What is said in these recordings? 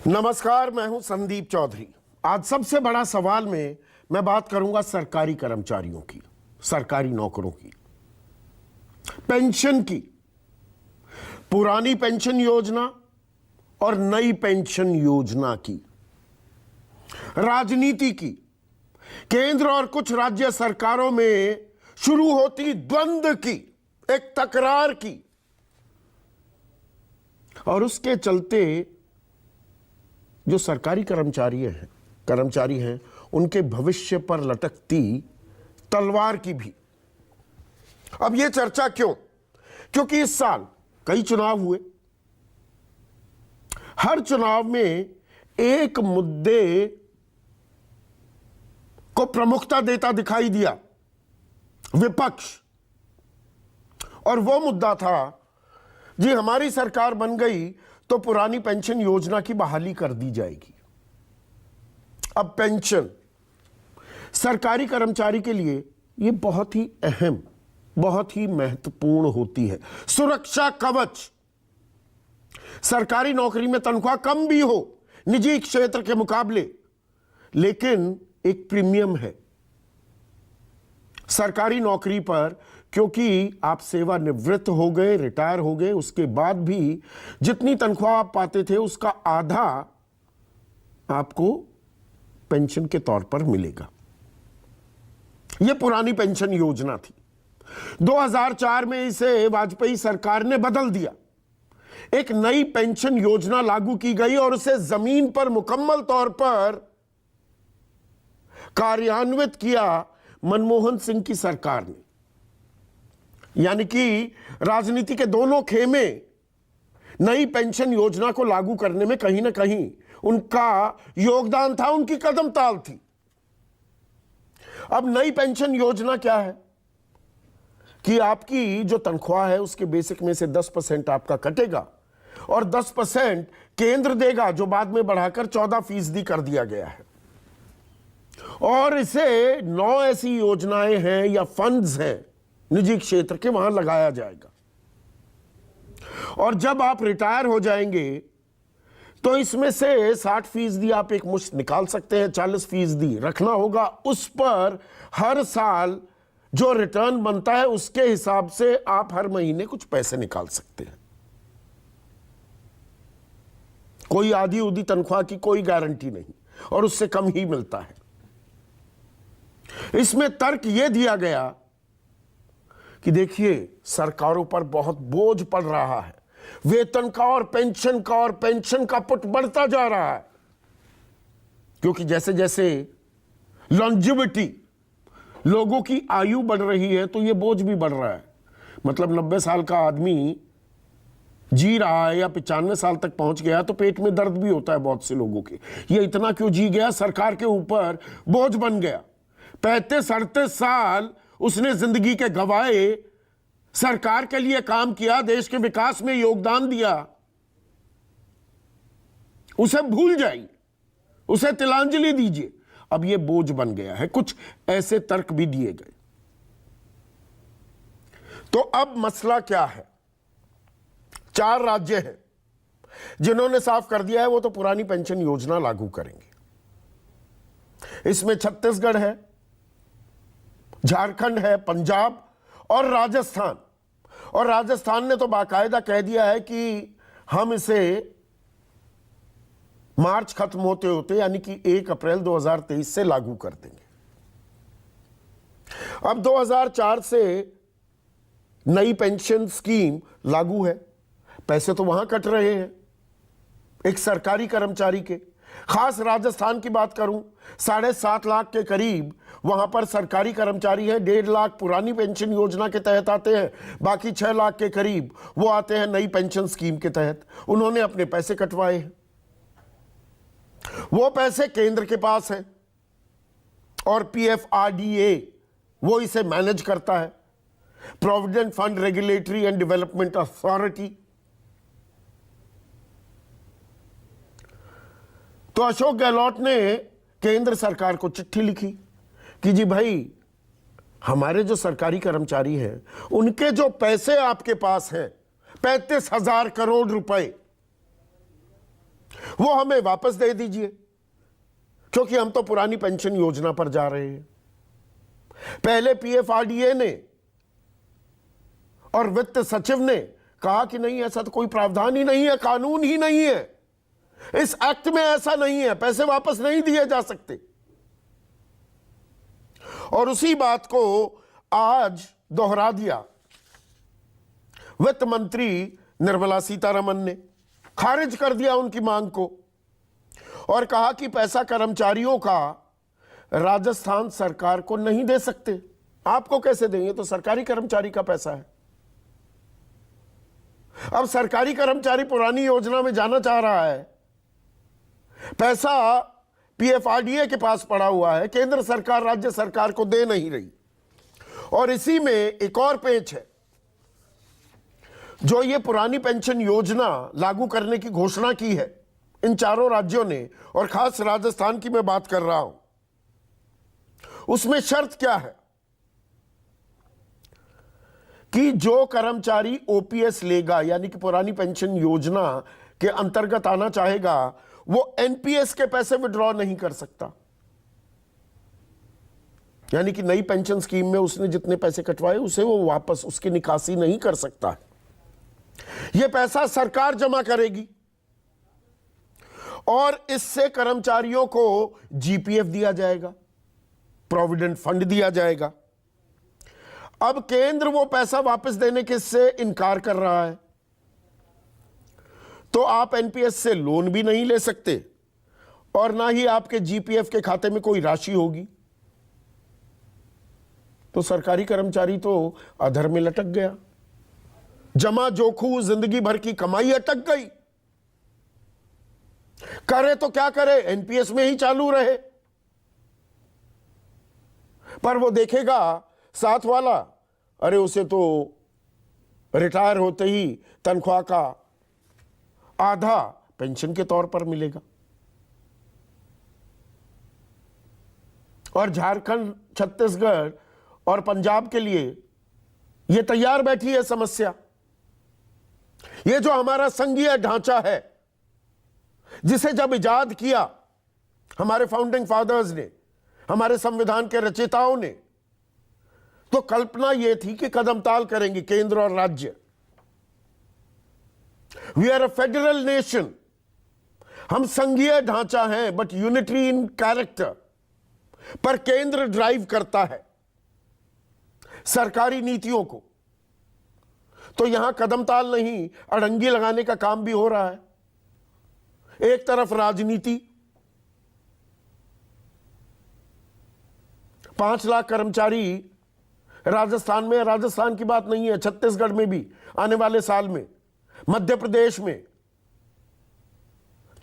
नमस्कार, मैं हूं संदीप चौधरी। आज सबसे बड़ा सवाल में मैं बात करूंगा सरकारी कर्मचारियों की, सरकारी नौकरों की, पेंशन की, पुरानी पेंशन योजना और नई पेंशन योजना की, राजनीति की, केंद्र और कुछ राज्य सरकारों में शुरू होती द्वंद्व की, एक तकरार की, और उसके चलते जो सरकारी कर्मचारी हैं उनके भविष्य पर लटकती तलवार की भी। अब यह चर्चा क्यों? क्योंकि इस साल कई चुनाव हुए। हर चुनाव में एक मुद्दे को प्रमुखता देता दिखाई दिया विपक्ष, और वो मुद्दा था जी हमारी सरकार बन गई तो पुरानी पेंशन योजना की बहाली कर दी जाएगी। अब पेंशन सरकारी कर्मचारी के लिए यह बहुत ही अहम, बहुत ही महत्वपूर्ण होती है, सुरक्षा कवच। सरकारी नौकरी में तनख्वाह कम भी हो निजी क्षेत्र के मुकाबले, लेकिन एक प्रीमियम है सरकारी नौकरी पर, क्योंकि आप सेवानिवृत्त हो गए, रिटायर हो गए, उसके बाद भी जितनी तनख्वाह आप पाते थे उसका आधा आपको पेंशन के तौर पर मिलेगा। यह पुरानी पेंशन योजना थी। 2004 में इसे वाजपेयी सरकार ने बदल दिया। एक नई पेंशन योजना लागू की गई और उसे जमीन पर मुकम्मल तौर पर कार्यान्वित किया मनमोहन सिंह की सरकार ने। यानी कि राजनीति के दोनों खेमे नई पेंशन योजना को लागू करने में कहीं ना कहीं उनका योगदान था, उनकी कदम ताल थी। अब नई पेंशन योजना क्या है कि आपकी जो तनख्वाह है उसके बेसिक में से 10% आपका कटेगा और 10% केंद्र देगा, जो बाद में बढ़ाकर 14% कर दिया गया है। और इसे 9 ऐसी योजनाएं हैं या फंड्स हैं निजी क्षेत्र के, वहां लगाया जाएगा। और जब आप रिटायर हो जाएंगे तो इसमें से 60% आप एक मुश्त निकाल सकते हैं, 40% रखना होगा। उस पर हर साल जो रिटर्न बनता है उसके हिसाब से आप हर महीने कुछ पैसे निकाल सकते हैं। कोई आधी उदी तनख्वाह की कोई गारंटी नहीं और उससे कम ही मिलता है। इसमें तर्क यह दिया गया कि देखिए सरकारों पर बहुत बोझ पड़ रहा है, वेतन का और पेंशन का पुट बढ़ता जा रहा है, क्योंकि जैसे जैसे लॉन्जिविटी, लोगों की आयु बढ़ रही है तो यह बोझ भी बढ़ रहा है। मतलब 90 साल का आदमी जी रहा है या 95 साल तक पहुंच गया तो पेट में दर्द भी होता है बहुत से लोगों के। ये इतना क्यों जी गया? सरकार के ऊपर बोझ बन गया। 35-38 साल उसने जिंदगी के गवाए, सरकार के लिए काम किया, देश के विकास में योगदान दिया, उसे भूल जाइए, उसे तिलांजलि दीजिए। अब यह बोझ बन गया है। कुछ ऐसे तर्क भी दिए गए। तो अब मसला क्या है? 4 राज्य हैं जिन्होंने साफ कर दिया है वो तो पुरानी पेंशन योजना लागू करेंगे। इसमें छत्तीसगढ़ है, झारखंड है, पंजाब और राजस्थान। और राजस्थान ने तो बाकायदा कह दिया है कि हम इसे मार्च खत्म होते होते यानी कि 1 अप्रैल 2023 से लागू कर देंगे। अब 2004 से नई पेंशन स्कीम लागू है। पैसे तो वहां कट रहे हैं एक सरकारी कर्मचारी के। खास राजस्थान की बात करूं, 7.5 लाख के करीब वहां पर सरकारी कर्मचारी हैं। 1.5 लाख पुरानी पेंशन योजना के तहत आते हैं, बाकी 6 लाख के करीब वो आते हैं नई पेंशन स्कीम के तहत। उन्होंने अपने पैसे कटवाए हैं। वो पैसे केंद्र के पास हैं और PFRDA वो इसे मैनेज करता है, provident fund regulatory and development authority. तो अशोक गहलोत ने केंद्र सरकार को चिट्ठी लिखी कि जी भाई, हमारे जो सरकारी कर्मचारी हैं उनके जो पैसे आपके पास हैं 35,000 करोड़ रुपए, वो हमें वापस दे दीजिए, क्योंकि हम तो पुरानी पेंशन योजना पर जा रहे हैं। पहले पीएफआरडीए ने और वित्त सचिव ने कहा कि नहीं, ऐसा तो कोई प्रावधान ही नहीं है, कानून ही नहीं है, इस एक्ट में ऐसा नहीं है, पैसे वापस नहीं दिए जा सकते। और उसी बात को आज दोहरा दिया वित्त मंत्री निर्मला सीतारमण ने, खारिज कर दिया उनकी मांग को और कहा कि पैसा कर्मचारियों का राजस्थान सरकार को नहीं दे सकते। आपको कैसे देंगे, तो सरकारी कर्मचारी का पैसा है। अब सरकारी कर्मचारी पुरानी योजना में जाना चाह रहा है, पैसा पीएफआरडीए के पास पड़ा हुआ है, केंद्र सरकार राज्य सरकार को दे नहीं रही। और इसी में एक और पेच है, जो ये पुरानी पेंशन योजना लागू करने की घोषणा की है इन चारों राज्यों ने, और खास राजस्थान की मैं बात कर रहा हूं, उसमें शर्त क्या है कि जो कर्मचारी ओपीएस लेगा, यानी कि पुरानी पेंशन योजना के अंतर्गत आना चाहेगा, वो एनपीएस के पैसे विड्रॉ नहीं कर सकता। यानी कि नई पेंशन स्कीम में उसने जितने पैसे कटवाए उसे वो वापस उसकी निकासी नहीं कर सकता है। यह पैसा सरकार जमा करेगी और इससे कर्मचारियों को जीपीएफ दिया जाएगा, प्रोविडेंट फंड दिया जाएगा। अब केंद्र वो पैसा वापस देने के से इनकार कर रहा है, तो आप एनपीएस से लोन भी नहीं ले सकते और ना ही आपके जीपीएफ के खाते में कोई राशि होगी। तो सरकारी कर्मचारी तो अधर में लटक गया, जमा जोखू जिंदगी भर की कमाई अटक गई। करे तो क्या करे, एनपीएस में ही चालू रहे। पर वो देखेगा साथ वाला, अरे उसे तो रिटायर होते ही तनख्वाह का आधा पेंशन के तौर पर मिलेगा। और झारखंड, छत्तीसगढ़ और पंजाब के लिए यह तैयार बैठी है समस्या। यह जो हमारा संघीय ढांचा है, जिसे जब इजाद किया हमारे फाउंडिंग फादर्स ने, हमारे संविधान के रचयिताओं ने, तो कल्पना यह थी कि कदम ताल करेंगे केंद्र और राज्य। We are a federal nation, हम संघीय ढांचा हैं बट यूनिटरी इन कैरेक्टर। पर केंद्र ड्राइव करता है सरकारी नीतियों को, तो यहां कदम ताल नहीं, अड़ंगी लगाने का काम भी हो रहा है। एक तरफ राजनीति, 5 लाख कर्मचारी राजस्थान में, राजस्थान की बात नहीं है, छत्तीसगढ़ में भी आने वाले साल में, मध्य प्रदेश में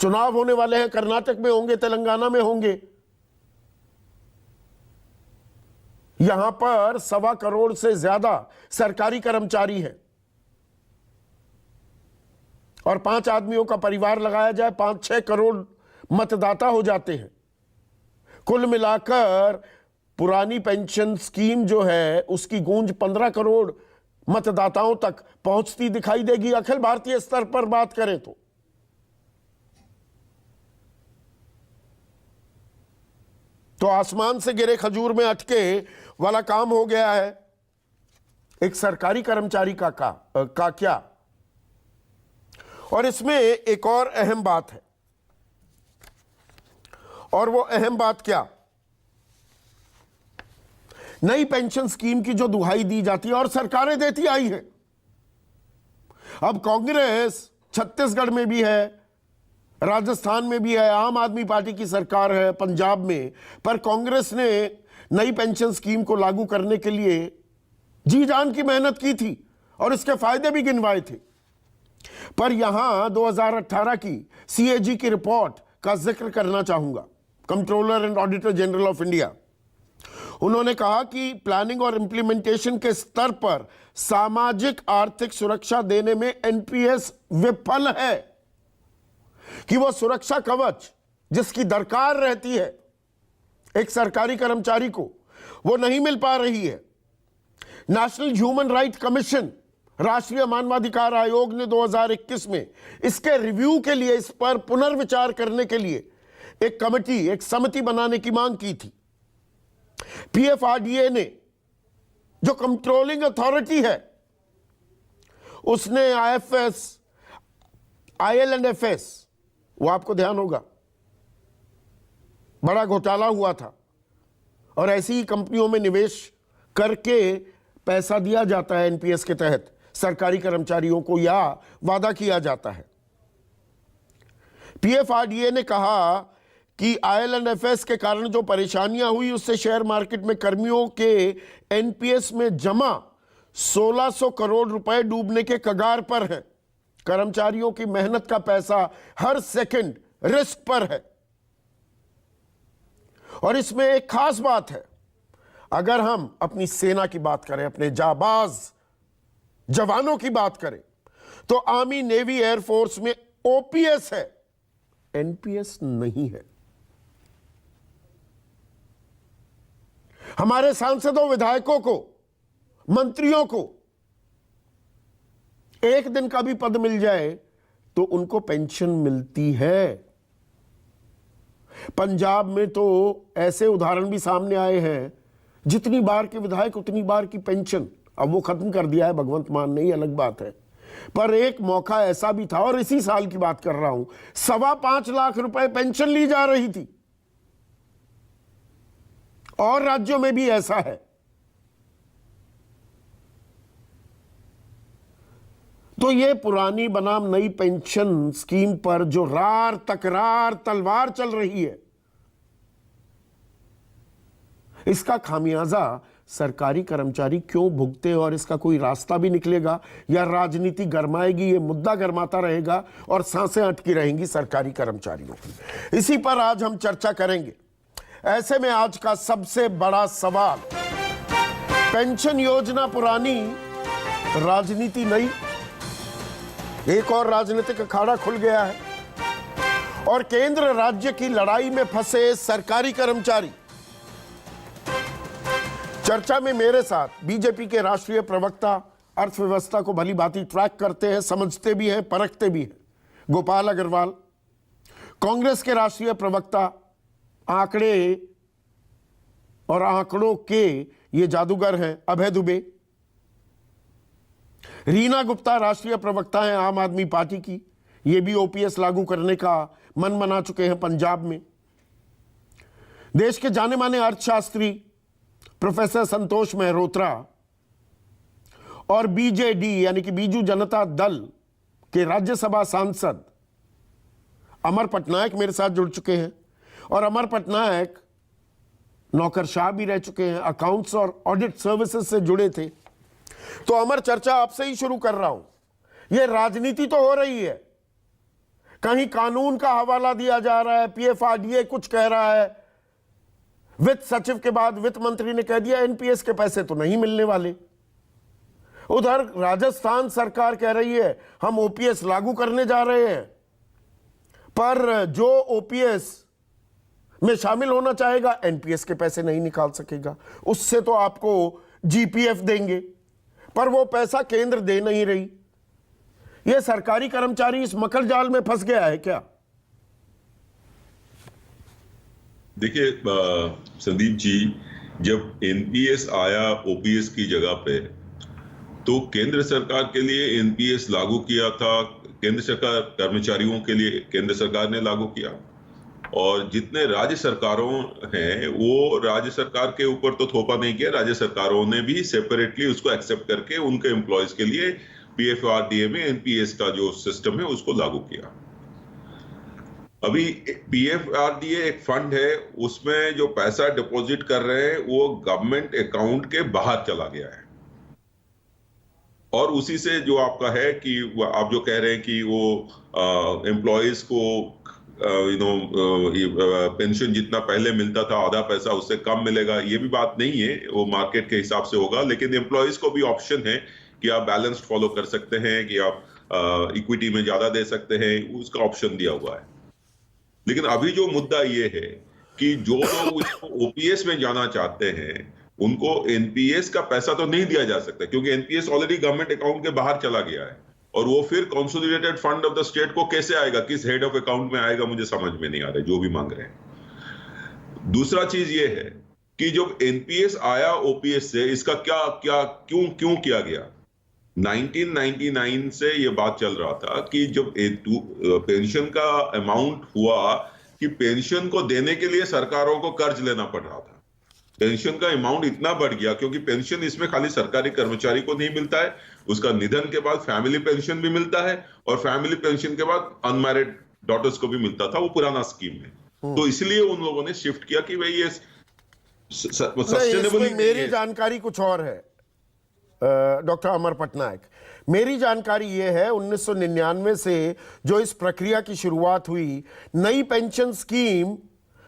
चुनाव होने वाले हैं, कर्नाटक में होंगे, तेलंगाना में होंगे। यहां पर 1.25 करोड़ से ज्यादा सरकारी कर्मचारी हैं और 5 आदमियों का परिवार लगाया जाए, 5-6 करोड़ मतदाता हो जाते हैं। कुल मिलाकर पुरानी पेंशन स्कीम जो है उसकी गूंज 15 करोड़ मतदाताओं तक पहुंचती दिखाई देगी, अखिल भारतीय स्तर पर बात करें तो आसमान से गिरे खजूर में अटके वाला काम हो गया है एक सरकारी कर्मचारी का क्या। और इसमें एक और अहम बात है, और वो अहम बात क्या, नई पेंशन स्कीम की जो दुहाई दी जाती है और सरकारें देती आई हैं। अब कांग्रेस छत्तीसगढ़ में भी है, राजस्थान में भी है, आम आदमी पार्टी की सरकार है पंजाब में, पर कांग्रेस ने नई पेंशन स्कीम को लागू करने के लिए जी जान की मेहनत की थी और इसके फायदे भी गिनवाए थे। पर यहां 2018 की सीएजी की रिपोर्ट का जिक्र करना चाहूंगा, controller and auditor general of India. उन्होंने कहा कि प्लानिंग और इंप्लीमेंटेशन के स्तर पर सामाजिक आर्थिक सुरक्षा देने में एनपीएस विफल है, कि वो सुरक्षा कवच जिसकी दरकार रहती है एक सरकारी कर्मचारी को, वो नहीं मिल पा रही है। नेशनल ह्यूमन राइट कमीशन राष्ट्रीय मानवाधिकार आयोग ने 2021 में इसके रिव्यू के लिए, इस पर पुनर्विचार करने के लिए एक कमेटी, एक समिति बनाने की मांग की थी। पीएफआरडीए ने, जो कंट्रोलिंग अथॉरिटी है, उसने आईएफएस, आईएलएंडएफएस, वो आपको ध्यान होगा बड़ा घोटाला हुआ था, और ऐसी ही कंपनियों में निवेश करके पैसा दिया जाता है एनपीएस के तहत सरकारी कर्मचारियों को, या वादा किया जाता है। पीएफआरडीए ने कहा कि आईएलएंडएफएस के कारण जो परेशानियां हुई, उससे शेयर मार्केट में कर्मियों के एनपीएस में जमा 1600 करोड़ रुपए डूबने के कगार पर है। कर्मचारियों की मेहनत का पैसा हर सेकंड रिस्क पर है। और इसमें एक खास बात है, अगर हम अपनी सेना की बात करें, अपने जाबाज जवानों की बात करें, तो आर्मी, नेवी, एयरफोर्स में ओपीएस है, एनपीएस नहीं है। हमारे सांसदों, विधायकों को, मंत्रियों को एक दिन का भी पद मिल जाए तो उनको पेंशन मिलती है। पंजाब में तो ऐसे उदाहरण भी सामने आए हैं, जितनी बार के विधायक उतनी बार की पेंशन। अब वो खत्म कर दिया है भगवंत मान ने, अलग बात है, पर एक मौका ऐसा भी था, और इसी साल की बात कर रहा हूं, 5.25 लाख रुपए पेंशन ली जा रही थी। और राज्यों में भी ऐसा है। तो ये पुरानी बनाम नई पेंशन स्कीम पर जो रार तकरार तलवार चल रही है, इसका खामियाजा सरकारी कर्मचारी क्यों भुगते, और इसका कोई रास्ता भी निकलेगा, या राजनीति गरमाएगी, ये मुद्दा गरमाता रहेगा और सांसें अटकी रहेंगी सरकारी कर्मचारियों की। इसी पर आज हम चर्चा करेंगे। ऐसे में आज का सबसे बड़ा सवाल, पेंशन योजना पुरानी, राजनीति नई। एक और राजनीतिक अखाड़ा खुल गया है, और केंद्र राज्य की लड़ाई में फंसे सरकारी कर्मचारी। चर्चा में मेरे साथ बीजेपी के राष्ट्रीय प्रवक्ता, अर्थव्यवस्था को भली भांति ट्रैक करते हैं, समझते भी हैं, परखते भी हैं, गोपाल अग्रवाल। कांग्रेस के राष्ट्रीय प्रवक्ता, आंकड़े और आंकड़ों के ये जादूगर हैं, अभय दुबे। रीना गुप्ता राष्ट्रीय प्रवक्ता हैं आम आदमी पार्टी की, ये भी ओपीएस लागू करने का मन बना चुके हैं पंजाब में। देश के जाने माने अर्थशास्त्री प्रोफेसर संतोष मेहरोत्रा और बीजेडी यानी कि बीजू जनता दल के राज्यसभा सांसद अमर पटनायक मेरे साथ जुड़ चुके हैं। और अमर पटनायक नौकरशाह भी रह चुके हैं, अकाउंट्स और ऑडिट सर्विसेज से जुड़े थे। तो अमर, चर्चा आपसे ही शुरू कर रहा हूं। यह राजनीति तो हो रही है, कहीं कानून का हवाला दिया जा रहा है, पीएफआरडीए कुछ कह रहा है, वित्त सचिव के बाद वित्त मंत्री ने कह दिया एनपीएस के पैसे तो नहीं मिलने वाले। उधर राजस्थान सरकार कह रही है हम ओपीएस लागू करने जा रहे हैं, पर जो ओपीएस में शामिल होना चाहेगा एनपीएस के पैसे नहीं निकाल सकेगा, उससे तो आपको जीपीएफ देंगे, पर वो पैसा केंद्र दे नहीं रही। यह सरकारी कर्मचारी इस मकर जाल में फंस गया है क्या? देखिए संदीप जी, जब एनपीएस आया ओपीएस की जगह पे, तो केंद्र सरकार के लिए एनपीएस लागू किया था, केंद्र सरकार कर्मचारियों के लिए केंद्र सरकार ने लागू किया, और जितने राज्य सरकारों हैं वो राज्य सरकार के ऊपर तो थोपा नहीं किया, राज्य सरकारों ने भी सेपरेटली उसको एक्सेप्ट करके उनके एम्प्लॉयज के लिए पीएफआरडीए में एनपीएस का जो सिस्टम है उसको लागू किया। अभी पीएफआरडीए एक फंड है, उसमें जो पैसा डिपॉजिट कर रहे हैं वो गवर्नमेंट अकाउंट के बाहर चला गया है, और उसी से जो आपका है कि आप जो कह रहे हैं कि वो एम्प्लॉयज को पेंशन जितना पहले मिलता था आधा पैसा उससे कम मिलेगा, ये भी बात नहीं है, वो मार्केट के हिसाब से होगा। लेकिन एम्प्लॉयज को भी ऑप्शन है कि आप बैलेंस फॉलो कर सकते हैं, कि आप इक्विटी में ज्यादा दे सकते हैं, उसका ऑप्शन दिया हुआ है। लेकिन अभी जो मुद्दा ये है कि जो लोग ओपीएस में जाना चाहते हैं उनको एनपीएस का पैसा तो नहीं दिया जा सकता, क्योंकि एनपीएस ऑलरेडी गवर्नमेंट अकाउंट के बाहर चला गया है, और वो फिर consolidated fund of the state को कैसे आएगा, किस हेड ऑफ अकाउंट में आएगा, मुझे समझ में नहीं आ रहा है जो भी मांग रहे हैं। दूसरा चीज ये है कि जब एनपीएस आया ओपीएस से, इसका क्या क्या क्यों किया गया। 1999 से ये बात चल रहा था कि जब पेंशन का अमाउंट हुआ कि पेंशन को देने के लिए सरकारों को कर्ज लेना पड़ रहा था। पेंशन का अमाउंट इतना बढ़ गया, क्योंकि पेंशन इसमें खाली सरकारी कर्मचारी को नहीं मिलता है, उसका निधन के बाद फैमिली पेंशन भी मिलता है, और फैमिली पेंशन के बाद अनमैरिड डॉटर्स को भी मिलता था, वो पुराना स्कीम है। तो इसलिए उन लोगों ने शिफ्ट किया कि भाई ये सस्टेनेबल। मेरी जानकारी कुछ और है डॉक्टर अमर पटनायक, मेरी जानकारी यह है 1999 से जो इस प्रक्रिया की शुरुआत हुई, नई पेंशन स्कीम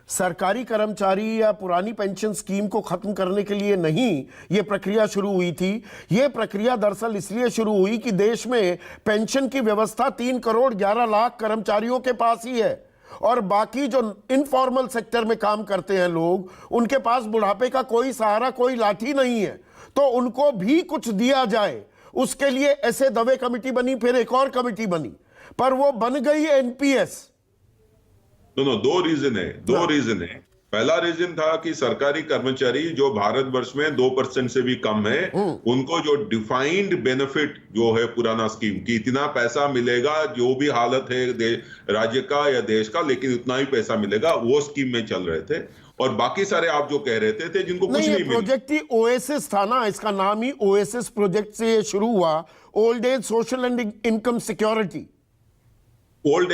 सरकारी कर्मचारी या पुरानी पेंशन स्कीम को खत्म करने के लिए नहीं ये प्रक्रिया शुरू हुई थी। ये प्रक्रिया दरअसल इसलिए शुरू हुई कि देश में पेंशन की व्यवस्था 3 करोड़ 11 लाख कर्मचारियों के पास ही है, और बाकी जो इनफॉर्मल सेक्टर में काम करते हैं लोग, उनके पास बुढ़ापे का कोई सहारा, कोई लाठी नहीं है, तो उनको भी कुछ दिया जाए। उसके लिए ऐसे दवे कमेटी बनी, फिर एक और कमेटी बनी, पर वो बन गई एनपीएस। दो रीजन है। पहला रीजन था कि सरकारी कर्मचारी जो भारतवर्ष में 2% से भी कम है, उनको जो डिफाइंड बेनिफिट जो है पुराना स्कीम की, इतना पैसा मिलेगा जो भी हालत है राज्य का या देश का, लेकिन उतना ही पैसा मिलेगा, वो स्कीम में चल रहे थे। और बाकी सारे आप जो कह रहे थे जिनको कुछ नहीं मिला। प्रोजेक्ट ही ओएसिस था ना, इसका नाम ही ओएसिस प्रोजेक्ट से ये शुरू हुआ, old age social and income security. Old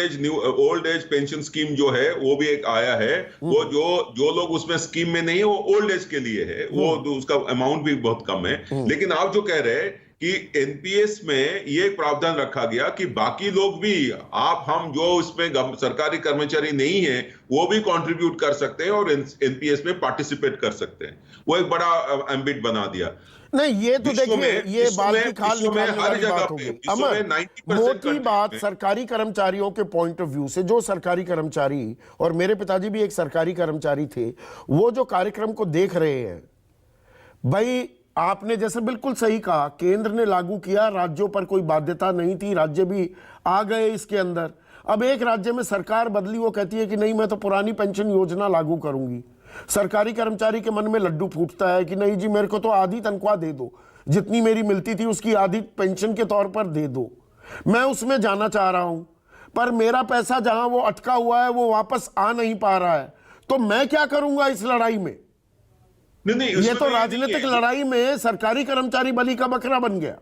age pension scheme जो है वो भी एक आया है, वो जो लोग उसमें स्कीम में नहीं है वो ओल्ड एज के लिए है, वो उसका अमाउंट भी बहुत कम है। लेकिन आप जो कह रहे हैं कि एनपीएस में ये प्रावधान रखा गया कि बाकी लोग भी, आप हम जो उसमें सरकारी कर्मचारी नहीं है वो भी कंट्रीब्यूट कर सकते हैं और एनपीएस में पार्टिसिपेट कर सकते हैं। वो एक बड़ा एम्बिट बना दिया। नहीं, ये तो देखिए, ये बाल की खाल निकालने वाली बात होगी। अमर, मोटी बात सरकारी कर्मचारियों के पॉइंट ऑफ व्यू से, जो सरकारी कर्मचारी, और मेरे पिताजी भी एक सरकारी कर्मचारी थे, वो जो कार्यक्रम को देख रहे हैं, भाई आपने जैसे बिल्कुल सही कहा, केंद्र ने लागू किया, राज्यों पर कोई बाध्यता नहीं थी, राज्य भी आ गए इसके अंदर। अब एक राज्य में सरकार बदली, वो कहती है कि नहीं मैं तो पुरानी पेंशन योजना लागू करूंगी। सरकारी कर्मचारी के मन में लड्डू फूटता है कि नहीं जी, मेरे को तो आधी तनख्वाह दे दो, जितनी मेरी मिलती थी उसकी आधी पेंशन के तौर पर दे दो, मैं उसमें जाना चाह रहा हूं, पर मेरा पैसा जहां वो अटका हुआ है वो वापस आ नहीं पा रहा है, तो मैं क्या करूंगा इस लड़ाई में? नहीं, ये तो राजनीतिक लड़ाई में सरकारी कर्मचारी बलि का बकरा बन गया।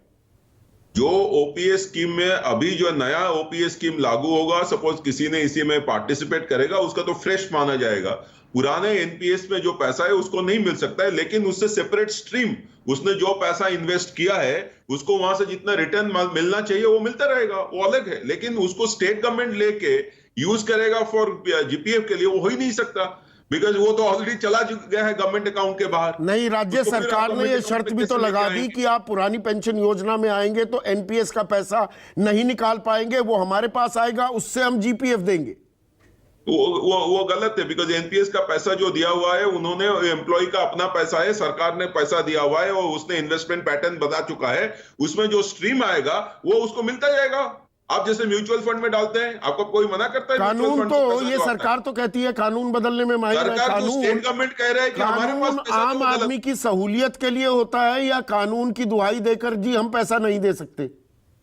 जो ओपीएस स्कीम में अभी जो नया ओपीएस स्कीम लागू होगा, सपोज किसी ने इसी में पार्टिसिपेट करेगा, उसका तो फ्रेश माना जाएगा। पुराने एनपीएस में जो पैसा है उसको नहीं मिल सकता है, लेकिन उससे सेपरेट स्ट्रीम, उसने जो पैसा इन्वेस्ट किया है उसको वहां से जितना रिटर्न मिलना चाहिए वो मिलता रहेगा, वो अलग है। लेकिन उसको स्टेट गवर्नमेंट लेके यूज करेगा फॉर जीपीएफ के लिए, वो हो ही नहीं सकता, बिकॉज वो तो ऑलरेडी चला गया है गवर्नमेंट अकाउंट के बाहर। नहीं, राज्य सरकार ने ये शर्त भी तो लगा दी कि आप पुरानी पेंशन योजना में आएंगे तो एनपीएस का पैसा नहीं निकाल पाएंगे, वो हमारे पास आएगा, उससे हम जीपीएफ देंगे। वो गलत है, बिकॉज एनपीएस का पैसा जो दिया हुआ है, उन्होंने एम्प्लॉय का अपना पैसा है, सरकार ने पैसा दिया हुआ है और उसने इन्वेस्टमेंट पैटर्न बता चुका है, उसमें जो स्ट्रीम आएगा वो उसको मिलता जाएगा। आप जैसे म्यूचुअल फंड में डालते हैं, आपको कोई मना करता है? कानून तो ये सरकार तो कहती है कानून बदलने में माहिर है। कानून स्टेट गवर्नमेंट कह रहा है कि हमारे पास आम आदमी की सहूलियत के लिए होता है, या कानून की दुहाई देकर जी हम पैसा नहीं दे सकते?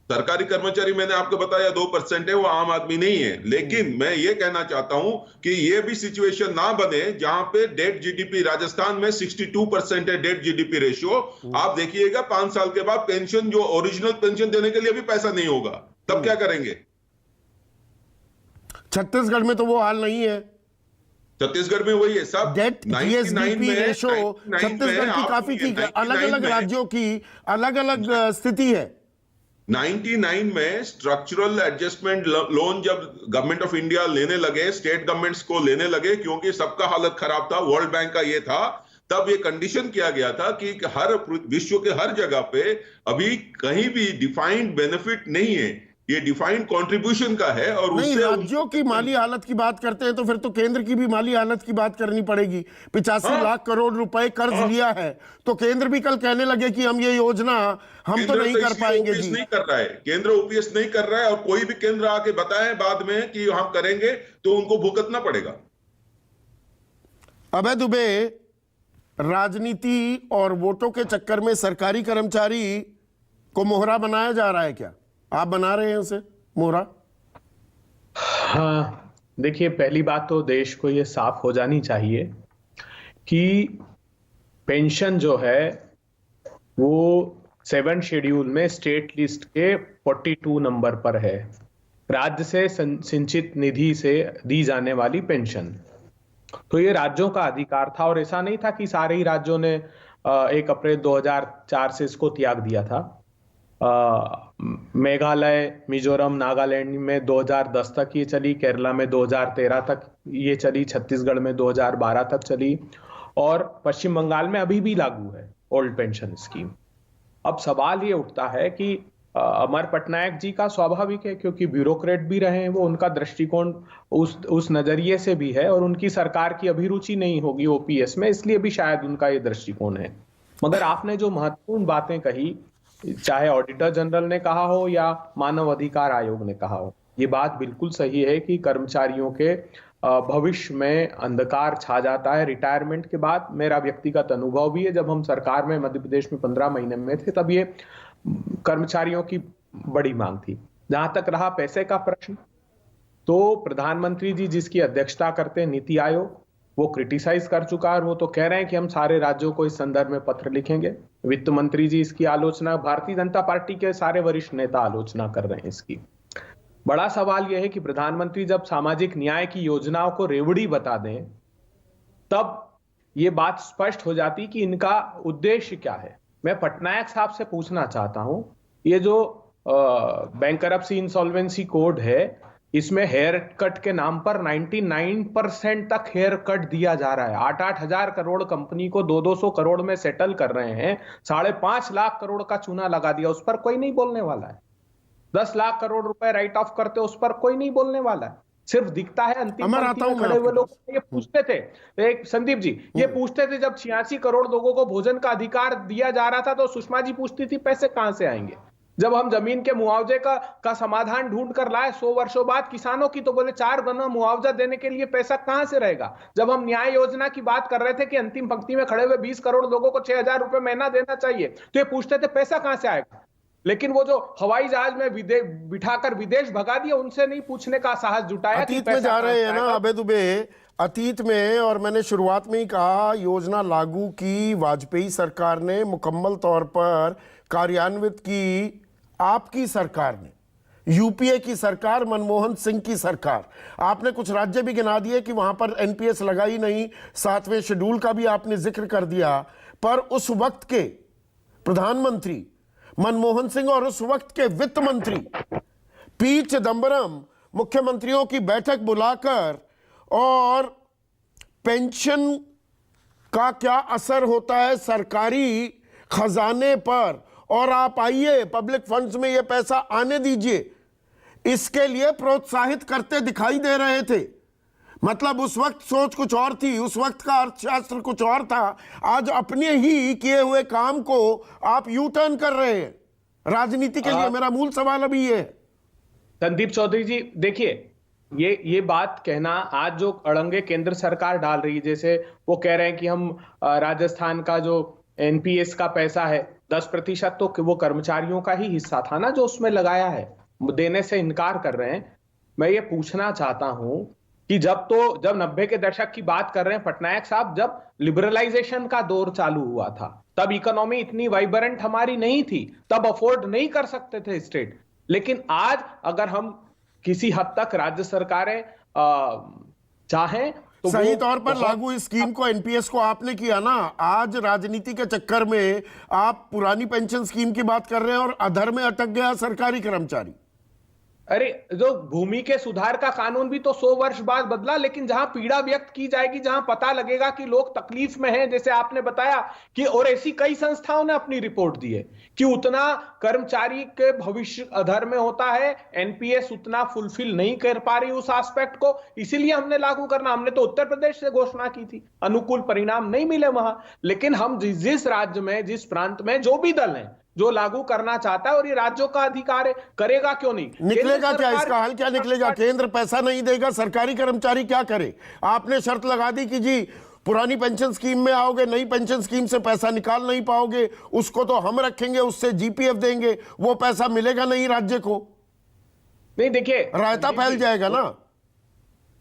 सरकारी कर्मचारी मैंने आपको बताया 2% है, वो आम आदमी नहीं है। लेकिन मैं ये कहना चाहता हूं कि ये भी सिचुएशन ना बने जहां पे डेट जीडीपी, राजस्थान में 62% है डेट जीडीपी रेशियो। आप देखिएगा 5 साल के बाद पेंशन, जो ओरिजिनल पेंशन देने के लिए भी पैसा नहीं होगा, तब क्या करेंगे? छत्तीसगढ़ में तो वो हाल नहीं है। छत्तीसगढ़ में वही है सब। डेट जीएसडीपी रेशियो छत्तीसगढ़ की काफी ठीक है, अलग अलग राज्यों की अलग अलग स्थिति है। 99 में स्ट्रक्चरल एडजस्टमेंट लोन जब गवर्नमेंट ऑफ इंडिया लेने लगे, स्टेट गवर्नमेंट्स को लेने लगे, क्योंकि सबका हालत खराब था, वर्ल्ड बैंक का ये था, तब ये कंडीशन किया गया था कि हर विश्व के हर जगह पे अभी कहीं भी डिफाइंड बेनिफिट नहीं है, ये डिफाइंड कंट्रीब्यूशन का है और नहीं, उससे राज्यों की माली हालत की बात करते हैं तो फिर तो केंद्र की भी माली हालत की बात करनी पड़ेगी। 85 लाख करोड़ रुपए कर्ज लिया है तो केंद्र भी कल कहने लगे कि हम ये योजना हम तो नहीं कर पाएंगे जी। नहीं कर रहा है, केंद्र ओपीएस नहीं कर रहा है, और कोई भी केंद्र आके बताए बाद में कि हम करेंगे तो उनको भुगतना पड़ेगा। अभय दुबे, राजनीति और वोटों के चक्कर में सरकारी कर्मचारी को मोहरा बनाया जा रहा है क्या? आप बना रहे हैं उसे मोहरा? हाँ, देखिए, पहली बात तो देश को ये साफ हो जानी चाहिए कि पेंशन जो है वो 7 शेड्यूल में स्टेट लिस्ट के 42 नंबर पर है, राज्य से सिंचित निधि से दी जाने वाली पेंशन। तो ये राज्यों का अधिकार था और ऐसा नहीं था कि सारे ही राज्यों ने 1 अप्रैल 2004 से इसको त्याग दिया था। मेघालय, मिजोरम, नागालैंड में 2010 तक ये चली, केरला में 2013 तक ये चली, छत्तीसगढ़ में 2012 तक चली और पश्चिम बंगाल में अभी भी लागू है ओल्ड पेंशन स्कीम। अब सवाल ये उठता है कि अमर पटनायक जी का स्वाभाविक है, क्योंकि ब्यूरोक्रेट भी रहे हैं वो, उनका दृष्टिकोण उस नजरिए से भी है और उनकी सरकार की अभिरुचि नहीं होगी ओपीएस में, इसलिए भी शायद उनका ये दृष्टिकोण है। मगर आपने जो महत्वपूर्ण बातें कही, चाहे ऑडिटर जनरल ने कहा हो या मानव अधिकार आयोग ने कहा हो, ये बात बिल्कुल सही है कि कर्मचारियों के भविष्य में अंधकार छा जाता है रिटायरमेंट के बाद। मेरा व्यक्तिगत अनुभव भी है, जब हम सरकार में मध्य प्रदेश में 15 महीने में थे तब ये कर्मचारियों की बड़ी मांग थी। जहां तक रहा पैसे का प्रश्न, तो प्रधानमंत्री जी जिसकी अध्यक्षता करते हैं नीति आयोग, वो क्रिटिसाइज कर चुका है और वो तो कह रहे हैं कि हम सारे राज्यों को इस संदर्भ में पत्र लिखेंगे। वित्त मंत्री जी इसकी आलोचना, भारतीय जनता पार्टी के सारे वरिष्ठ नेता आलोचना कर रहे हैं इसकी। बड़ा सवाल यह है कि प्रधानमंत्री जब सामाजिक न्याय की योजनाओं को रेवड़ी बता दें तब ये बात स्पष्ट हो जाती कि इनका उद्देश्य क्या है। मैं पटनायक साहब से पूछना चाहता हूं, ये जो बैंकरप्सी इंसॉल्वेंसी कोड है, इसमें हेयर कट के नाम पर 99% तक हेयर कट दिया जा रहा है। 8-8 हजार करोड़ कंपनी को 200-200 करोड़ में सेटल कर रहे हैं, 5.5 लाख करोड़ का चूना लगा दिया, उस पर कोई नहीं बोलने वाला है। 10 लाख करोड़ रुपए राइट ऑफ करते, उस पर कोई नहीं बोलने वाला है। सिर्फ दिखता है अंतिम पंक्ति में खड़े हुए लोग ये पूछते थे, एक संदीप जी ये पूछते थे, जब 86 करोड़ लोगों को भोजन का अधिकार दिया जा रहा था तो सुषमा जी पूछती थी पैसे कहां से आएंगे। जब हम जमीन के मुआवजे का समाधान ढूंढ कर लाए 100 वर्षों बाद किसानों की, तो बोले 4 गुना मुआवजा देने के लिए पैसा कहां से रहेगा। जब हम न्याय योजना की बात कर रहे थे कि अंतिम पंक्ति में खड़े हुए 20 करोड़ लोगों को 6,000 रुपए महीना देना चाहिए, तो ये पूछते थे पैसा कहां से आएगा। लेकिन वो जो हवाई जहाज में बिठाकर विदेश भगा दिया, उनसे नहीं पूछने का साहस जुटाया। अतीत में जा रहे हैं ना अभय दुबे, अतीत में, और मैंने शुरुआत में ही कहा, योजना लागू की वाजपेयी सरकार ने, मुकम्मल तौर पर कार्यान्वित की आपकी सरकार ने, यूपीए की सरकार, मनमोहन सिंह की सरकार। आपने कुछ राज्य भी गिना दिए कि वहां पर एनपीएस लगाई नहीं, 7वें शेड्यूल का भी आपने जिक्र कर दिया, पर उस वक्त के प्रधानमंत्री मनमोहन सिंह और उस वक्त के वित्त मंत्री पी चिदंबरम मुख्यमंत्रियों की बैठक बुलाकर और पेंशन का क्या असर होता है सरकारी खजाने पर, और आप आइए पब्लिक फंड्स में ये पैसा आने दीजिए, इसके लिए प्रोत्साहित करते दिखाई दे रहे थे। मतलब उस वक्त सोच कुछ और थी, उस वक्त का अर्थशास्त्र कुछ और था। आज अपने ही किए हुए काम को आप यू टर्न कर रहे हैं राजनीति के लिए। मेरा मूल सवाल अभी ये है संदीप चौधरी जी, देखिए ये बात कहना, आज जो अड़ंगे केंद्र सरकार डाल रही है, जैसे वो कह रहे हैं कि हम राजस्थान का जो एनपीएस का पैसा है 10% तो वो कर्मचारियों का ही हिस्सा था ना जो उसमें लगाया है, देने से इनकार कर रहे हैं। मैं ये पूछना चाहता हूं कि जब 90 के दशक की बात कर रहे हैं पटनायक साहब, जब लिबरलाइजेशन का दौर चालू हुआ था, तब इकोनॉमी इतनी वाइब्रेंट हमारी नहीं थी, तब अफोर्ड नहीं कर सकते थे स्टेट। लेकिन आज अगर हम किसी हद तक राज्य सरकारें चाहें तो सही तौर पर लागू इस स्कीम को, एनपीएस को आपने किया ना। आज राजनीति के चक्कर में आप पुरानी पेंशन स्कीम की बात कर रहे हैं और अधर में अटक गया सरकारी कर्मचारी। अरे जो भूमि के सुधार का कानून भी तो 100 वर्ष बाद बदला, लेकिन जहां पीड़ा व्यक्त की जाएगी, जहां पता लगेगा कि लोग तकलीफ में हैं, जैसे आपने बताया कि, और ऐसी कई संस्थाओं ने अपनी रिपोर्ट दी है कि उतना कर्मचारी के भविष्य अधर में होता है, एनपीएस उतना फुलफिल नहीं कर पा रही उस एस्पेक्ट को, इसीलिए हमने लागू करना। हमने तो उत्तर प्रदेश से घोषणा की थी, अनुकूल परिणाम नहीं मिले वहां, लेकिन हम जिस राज्य में, जिस प्रांत में जो भी दल है जो लागू करना चाहता है, और ये राज्यों का अधिकार है, करेगा क्यों नहीं? निकलेगा क्या इसका हल? क्या निकलेगा? केंद्र पैसा नहीं देगा, सरकारी कर्मचारी क्या करे? आपने शर्त लगा दी कि जी पुरानी पेंशन स्कीम में आओगे, नई पेंशन स्कीम से पैसा निकाल नहीं पाओगे, उसको तो हम रखेंगे, उससे जीपीएफ देंगे, वो पैसा मिलेगा नहीं राज्य को। नहीं, देखिए, रायता फैल जाएगा ना।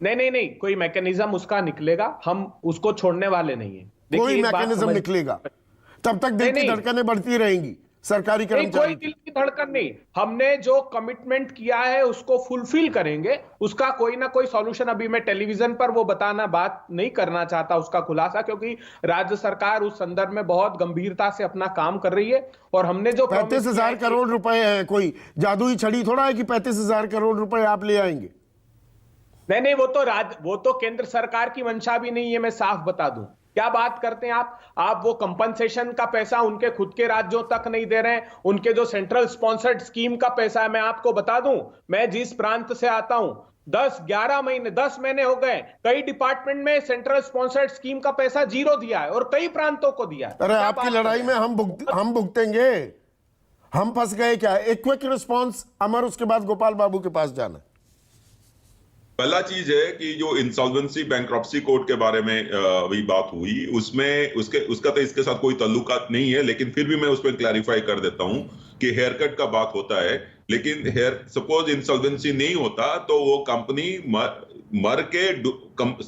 नहीं, कोई मैकेनिज्म उसका निकलेगा, हम उसको छोड़ने वाले नहीं है। कोई मैकेनिज्म निकलेगा, तब तक दिल की धड़कनें बढ़ती रहेंगी सरकारी कर्मचारी। कोई दिल की धड़कन नहीं, हमने जो कमिटमेंट किया है उसको फुलफिल करेंगे, उसका कोई ना कोई सॉल्यूशन। अभी मैं टेलीविजन पर वो बताना, बात नहीं करना चाहता उसका खुलासा, क्योंकि राज्य सरकार उस संदर्भ में बहुत गंभीरता से अपना काम कर रही है। और हमने जो 35,000 करोड़ रुपए है, कोई जादुई छड़ी थोड़ा है कि 35,000 करोड़ रुपए आप ले आएंगे। नहीं, वो तो केंद्र सरकार की मंशा भी नहीं है, मैं साफ बता दूं। क्या बात करते हैं आप वो कंपनसेशन का पैसा उनके खुद के राज्यों तक नहीं दे रहे हैं, उनके जो सेंट्रल स्पॉन्सर्ड स्कीम का पैसा है। मैं आपको बता दूं, मैं जिस प्रांत से आता हूं, 10-11 महीने 10 महीने हो गए, कई डिपार्टमेंट में सेंट्रल स्पॉन्सर्ड स्कीम का पैसा जीरो दिया है, और कई प्रांतों को दिया है। अरे आपकी लड़ाई में हम भुगतेंगे, हम फंस गए क्या? एक क्विक रिस्पॉन्स अमर, उसके बाद गोपाल बाबू के पास जाना। पहला चीज है कि जो इंसॉल्वेंसी बैंक्रप्सी कोड के बारे में अभी बात हुई, उसमें उसका तो इसके साथ कोई ताल्लुकात नहीं है, लेकिन फिर भी मैं उस पर क्लैरिफाई कर देता हूं कि हेयर कट का बात होता है, लेकिन सपोज इंसॉल्वेंसी नहीं होता तो वो कंपनी मर के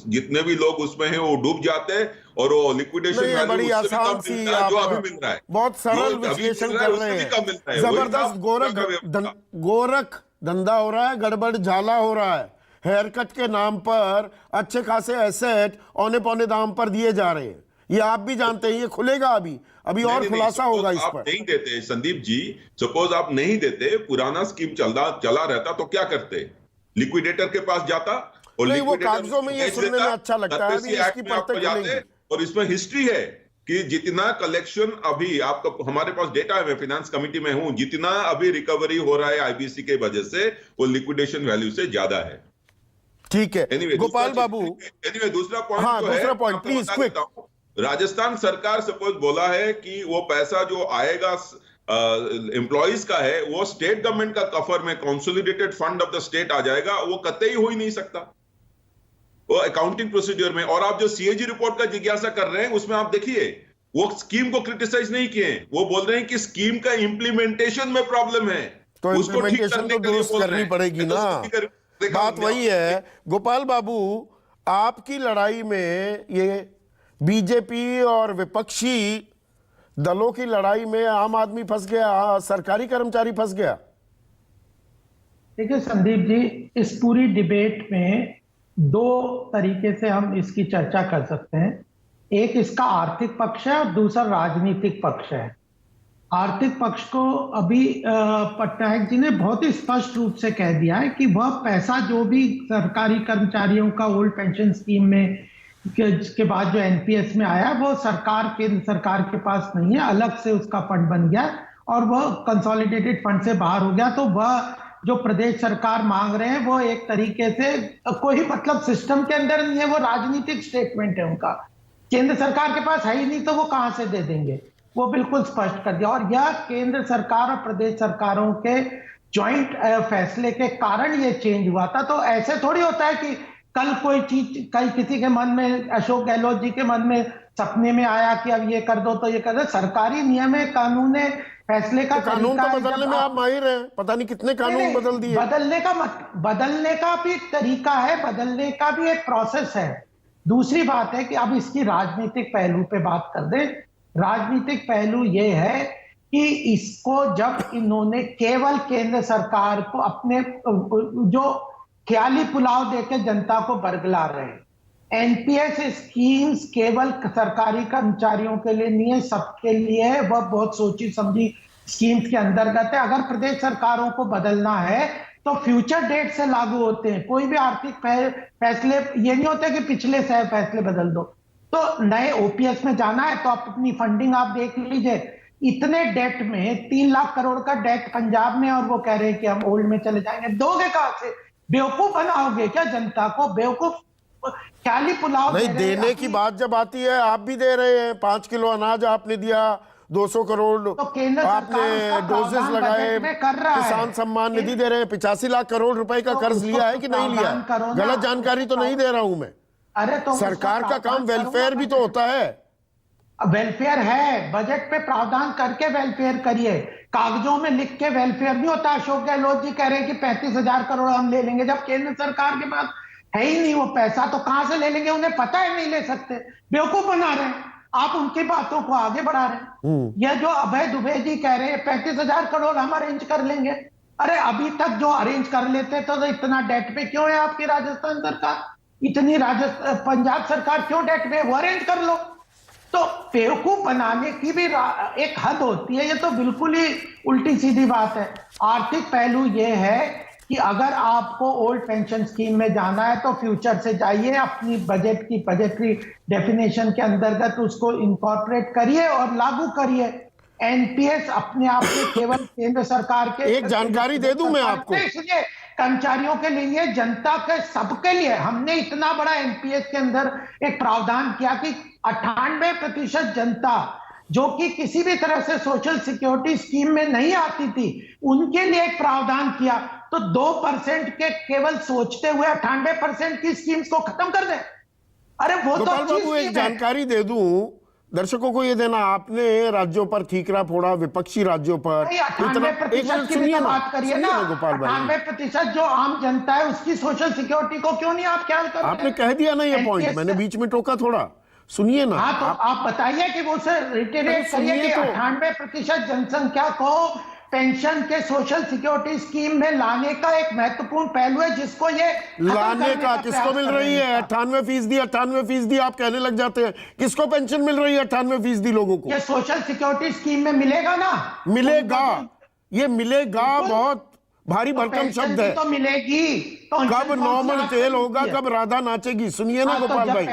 जितने भी लोग उसमें हैं वो डूब जाते हैं, और वो लिक्विडेशन बड़ी आसान सी जो अभी मिल रहा है, बहुत सरल विश्लेषण कर रहे हैं। जबरदस्त गोरख धंधा हो रहा है, गड़बड़ झाला हो रहा है। हेयर कट के नाम पर अच्छे खासे एसेट औने पौने दाम पर दिए जा रहे हैं, ये आप भी जानते हैं। ये खुलेगा अभी और खुलासा होगा इस पर। नहीं देते संदीप जी, सपोज आप नहीं देते, पुराना स्कीम चला रहता तो क्या करते? लिक्विडेटर के पास जाता, और नहीं, वो कागजों में ये सुनने में अच्छा लगता है, अभी इसकी परतें खुलेंगी। और इसमें हिस्ट्री है कि जितना कलेक्शन अभी आपका, हमारे पास डेटा है, मैं फाइनेंस कमिटी में हूं, जितना अभी रिकवरी हो रहा है आईबीसी के वजह से, वो लिक्विडेशन वैल्यू से ज्यादा है। ठीक है। गोपाल बाबू, दूसरा पॉइंट, हाँ, दूसरा पॉइंट प्लीज क्विक। राजस्थान सरकार सपोज बोला है कि वो पैसा जो आएगा एम्प्लॉइज का है, वो स्टेट गवर्नमेंट का कफर में, consolidated fund of the state आ जाएगा। वो कतई हो ही नहीं सकता, वो अकाउंटिंग प्रोसीजर में। और आप जो सीएजी रिपोर्ट का जिज्ञासा कर रहे हैं, उसमें आप देखिए वो स्कीम को क्रिटिसाइज नहीं किए, वो बोल रहे हैं कि स्कीम का इंप्लीमेंटेशन में प्रॉब्लम है, तो इंप्लीमेंटेशन तो दुरुस्त करनी पड़ेगी ना। बात वही है। गोपाल बाबू, आपकी लड़ाई में, ये बीजेपी और विपक्षी दलों की लड़ाई में आम आदमी फंस गया, सरकारी कर्मचारी फंस गया। देखिए संदीप जी, इस पूरी डिबेट में दो तरीके से हम इसकी चर्चा कर सकते हैं। एक इसका आर्थिक पक्ष है और दूसरा राजनीतिक पक्ष है। आर्थिक पक्ष को अभी पटनायक जी ने बहुत ही स्पष्ट रूप से कह दिया है कि वह पैसा जो भी सरकारी कर्मचारियों का ओल्ड पेंशन स्कीम में के बाद जो एनपीएस में आया, वो केंद्र सरकार के पास नहीं है, अलग से उसका फंड बन गया और वह कंसोलिडेटेड फंड से बाहर हो गया। तो वह जो प्रदेश सरकार मांग रहे हैं वो एक तरीके से कोई मतलब सिस्टम के अंदर नहीं है, वो राजनीतिक स्टेटमेंट है उनका। केंद्र सरकार के पास है ही नहीं तो वो कहां से दे देंगे, वो बिल्कुल स्पष्ट कर दिया। और यह केंद्र सरकार और प्रदेश सरकारों के जॉइंट फैसले के कारण ये चेंज हुआ था। तो ऐसे थोड़ी होता है कि कल कोई चीज, कल किसी के मन में, अशोक गहलोत जी के मन में सपने में आया कि अब ये कर दो तो ये कर दो। सरकारी नियम है, कानून है, फैसले का कानून तो बदलने में आप माहिर हैं, पता नहीं कितने कानून बदल दिए। बदलने का भी एक तरीका है, बदलने का भी एक प्रोसेस है। दूसरी बात है कि अब इसकी राजनीतिक पहलू पे बात कर दें। राजनीतिक पहलू ये है कि इसको जब इन्होंने केवल केंद्र सरकार को अपने जो ख्याली पुलाव देकर जनता को बरगला रहे हैं, एनपीएस स्कीम्स केवल सरकारी कर्मचारियों के लिए नहीं है, सबके लिए है। वह बहुत सोची समझी स्कीम्स के अंतर्गत है। अगर प्रदेश सरकारों को बदलना है तो फ्यूचर डेट से लागू होते हैं। कोई भी आर्थिक फैसले ये नहीं होते कि पिछले से फैसले बदल दो। तो नए ओपीएस में जाना है तो आप अपनी फंडिंग आप देख लीजिए। इतने डेट में 3 लाख करोड़ का डेट पंजाब में, और वो कह रहे हैं कि हम ओल्ड में चले जाएंगे। दोगे कहां से? बेवकूफ बनाओगे क्या जनता को? बेवकूफ ख्याली पुलाव नहीं, दे रहे हैं। देने की बात जब आती है, आप भी दे रहे हैं। 5 किलो अनाज आपने दिया, 200 करोड़ तो केंद्र सरकार आपने उसका डोजेस प्रावधान लगाए, बजट में कर रहा है। किसान सम्मान निधि दे रहे हैं, 85 लाख करोड़ रुपए का तो कर्ज उसको लिया है कि नहीं लिया प्रावधान करो है? ना। गलत जानकारी तो नहीं दे रहा हूं मैं। अरे तो सरकार का काम वेलफेयर भी तो होता है। वेलफेयर है, बजट पे प्रावधान करके वेलफेयर करिए। कागजों में लिख के वेलफेयर नहीं होता। अशोक गहलोत जी कह रहे हैं कि 35,000 करोड़ हम ले लेंगे, जब केंद्र सरकार के पास है ही नहीं वो पैसा, तो कहां से ले लेंगे? उन्हें पता है नहीं ले सकते, बेवकूफ बना रहे हैं। आप उनकी बातों को आगे बढ़ा रहे हैं। यह जो अभय दुबे जी कह रहे हैं 35,000 करोड़ हम अरेंज कर लेंगे, अरे अभी तक जो अरेंज कर लेते तो इतना डेट पे क्यों है आपकी राजस्थान सरकार? इतनी पंजाब सरकार क्यों डेट पे? वो अरेंज कर लो। तो बेवकूफ बनाने की भी एक हद होती है। ये तो बिल्कुल ही उल्टी सीधी बात है। आर्थिक पहलू ये है कि अगर आपको ओल्ड पेंशन स्कीम में जाना है तो फ्यूचर से जाइए, अपनी बजट की बजटरी डेफिनेशन के अंतर्गत उसको इनकॉर्पोरेट करिए और लागू करिए। एनपीएस अपने आप में केवल केंद्र सरकार के एक जानकारी दे दूं मैं आपको, इसलिए कर्मचारियों के लिए, जनता के, सबके लिए हमने इतना बड़ा एनपीएस के अंदर एक प्रावधान किया कि 98% जनता जो कि किसी भी तरह से सोशल सिक्योरिटी स्कीम में नहीं आती थी, उनके लिए एक प्रावधान किया। तो 2% के केवल सोचते हुए 98% की स्कीम्स को खत्म कर दें। अरे वो तो गोपाल बाबू एक जानकारी दे दूं दर्शकों को, ये देना, आपने राज्यों पर ठीकरा फोड़ा, विपक्षी राज्यों पर। 98% की भी तो बात करिए ना। गोपाल भाई, 98% जो आम जनता है उसकी सोशल सिक्योरिटी को क्यों नहीं आप ख्याल कर रहे? आपने कह दिया ना ये पॉइंट, मैंने बीच में टोका थोड़ा, सुनिए ना। हाँ, तो आप बताइए कि वो से रिटेरेट करिए कि 98% जनसंख्या को पेंशन के सोशल सिक्योरिटी स्कीम में लाने का एक महत्वपूर्ण पहलू है, जिसको ये लाने का किसको मिल रही है? 98%। 98% आप कहने लग जाते हैं। किसको पेंशन मिल रही है 98% लोगों को? ये सोशल सिक्योरिटी स्कीम में मिलेगा ना? मिलेगा, ये मिलेगा। बहुत भारी भरकम शब्द है। तो मिलेगी तो कब नॉर्मल तेल होगा, कब राधा नाचेगी? सुनिए ना गोपाल भाई,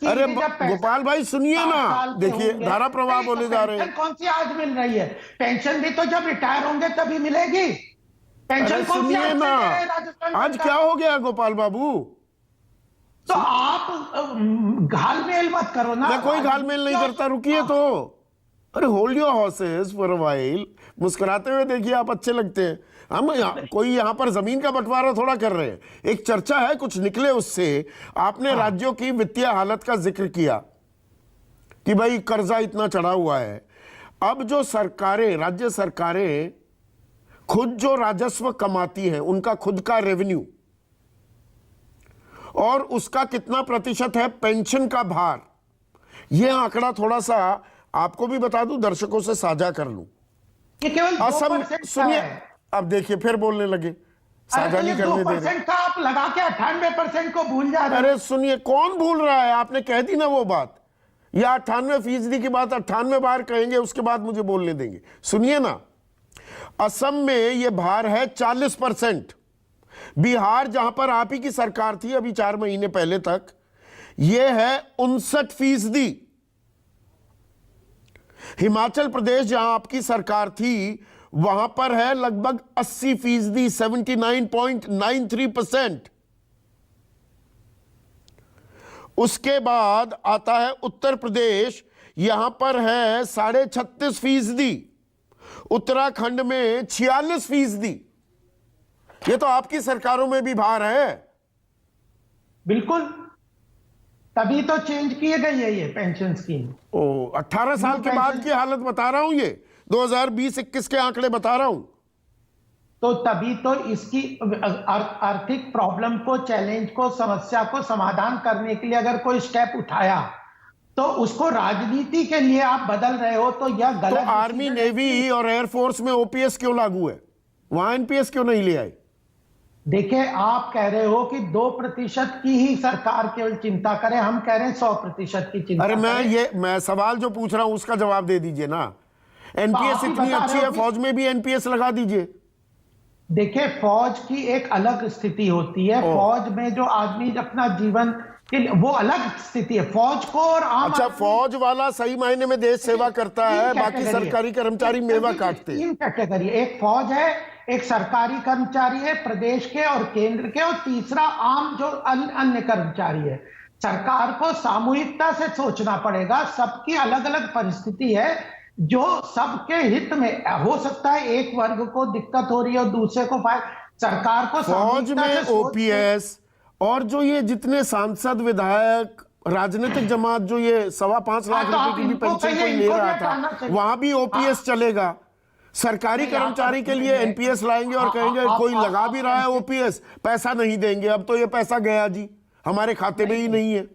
अरे गोपाल भाई सुनिए ना, देखिए धारा प्रवाह बोले जा रहे हैं। कौन सी आज मिल रही है? पेंशन भी तो जब रिटायर होंगे तभी मिलेगी। पेंशन कौन सी सुनिए ना, आज क्या हो गया गोपाल बाबू? तो आप घालमेल मत करो ना। मैं कोई घालमेल नहीं करता, रुकिए तो। अरे hold your horses for a while. मुस्कुराते हुए देखिए, आप अच्छे लगते हैं। हम कोई यहाँ पर जमीन का बंटवारा थोड़ा कर रहे हैं, एक चर्चा है, कुछ निकले उससे। आपने राज्यों की वित्तीय हालत का जिक्र किया कि भाई कर्जा इतना चढ़ा हुआ है। अब जो सरकारें, राज्य सरकारें खुद जो राजस्व कमाती हैं, उनका खुद का रेवेन्यू और उसका कितना प्रतिशत है पेंशन का भार, यह आंकड़ा थोड़ा सा आपको भी बता दूं, दर्शकों से साझा कर लूं। ये केवल असम, सुनिए, अब देखिए फिर बोलने लगे, साझा नहीं करने दे रहे। का आप लगा के 98% को भूल जा रहे हैं। अरे सुनिए, कौन भूल रहा है? आपने कह दी ना वो बात, या 98% की बात 98 बार कहेंगे, उसके बाद मुझे बोलने देंगे। सुनिए ना, असम में ये भार है 40%। बिहार, जहां पर आप ही की सरकार थी अभी 4 महीने पहले तक, यह है 59%। हिमाचल प्रदेश, जहां आपकी सरकार थी, वहां पर है लगभग 80%, 79.93%। उसके बाद आता है उत्तर प्रदेश, यहां पर है 36.5%। उत्तराखंड में 46%। ये तो आपकी सरकारों में भी भार है। बिल्कुल, तभी तो चेंज किए गई है ये पेंशन स्कीम। 18 साल के बाद की हालत बता रहा हूं, ये 2020-21 के आंकड़े बता रहा हूं। तो तभी तो इसकी आर्थिक प्रॉब्लम को, चैलेंज को, समस्या को समाधान करने के लिए अगर कोई स्टेप उठाया तो उसको राजनीति के लिए आप बदल रहे हो, तो यह गलत। तो आर्मी, नेवी और एयरफोर्स में ओपीएस क्यों लागू है? वहां एनपीएस क्यों नहीं ले आए? देखिए, आप कह रहे हो कि 2% की ही सरकार केवल चिंता करे, हम कह रहे हैं 100% की चिंता। अरे मैं सवाल जो पूछ रहा हूं उसका जवाब दे दीजिए ना। एनपीएस इतनी अच्छी है, फौज में भी एनपीएस लगा दीजिए। देखिए, फौज की एक अलग स्थिति होती है। फौज में जो आदमी अपना जीवन वो अलग स्थिति है फौज को और आम अच्छा, आदमी। फौज वाला सही मायने में देश सेवा करता है, तीन बाकी कैटेगरी है। सरकारी कर्मचारी मेवा काटते हैं। 3 कैटेगरी, एक फौज है, एक सरकारी कर्मचारी है प्रदेश के और केंद्र के, और तीसरा आम जो अन्य कर्मचारी है। सरकार को सामूहिकता से सोचना पड़ेगा, सबकी अलग अलग परिस्थिति है, जो सबके हित में हो सकता है। एक वर्ग को दिक्कत हो रही है और दूसरे को सरकार को फौज सामूहिकता में से सोच ओपीएस और जो ये जितने सांसद विधायक राजनीतिक जमात जो ये 5.25 लाख हाँ, तो रुपए आप की भी इनको पेंशन कहिए, कोई ले इनको भी रहा हटाना था, चाहिए। वहां भी ओपीएस चलेगा। सरकारी नहीं, आप कर्मचारी के लिए नहीं, एनपीएस लाएंगे और आप- कहेंगे आप- कोई आप- लगा भी रहा है ओपीएस, पैसा नहीं देंगे। अब तो ये पैसा गया जी, हमारे खाते में ही नहीं है।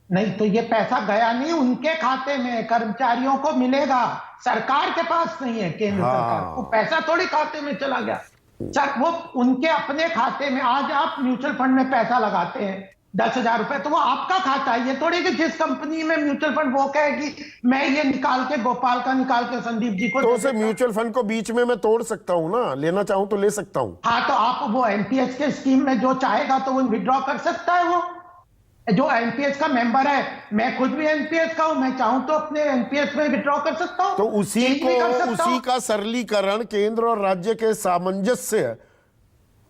नहीं, तो ये पैसा गया नहीं, उनके खाते में कर्मचारियों को मिलेगा, सरकार के पास नहीं है। केंद्र सरकार को पैसा थोड़ी खाते में चला गया सर, वो उनके अपने खाते में। आज आप म्यूचुअल फंड में पैसा लगाते हैं 10,000 रुपए, तो वो आपका खाता है। ये थोड़ी कि जिस कंपनी में म्यूचुअल फंड वो कहेगी मैं ये निकाल के गोपाल का निकाल के संदीप जी को तो उसे म्यूचुअल फंड को बीच में मैं तोड़ सकता हूं ना, लेना चाहूं तो ले सकता हूं। हाँ, तो आप वो एनपीएस के स्कीम में जो चाहेगा तो वो विड्रॉ कर सकता है। वो जो एनपीएस का मेंबर है, मैं खुद भी एनपीएस का हूं, मैं चाहूं तो अपने एनपीएस में विड्रॉ कर सकता हूं। तो उसी चेंज भी कर सकता उसी हूं। का सरलीकरण केंद्र और राज्य के सामंजस्य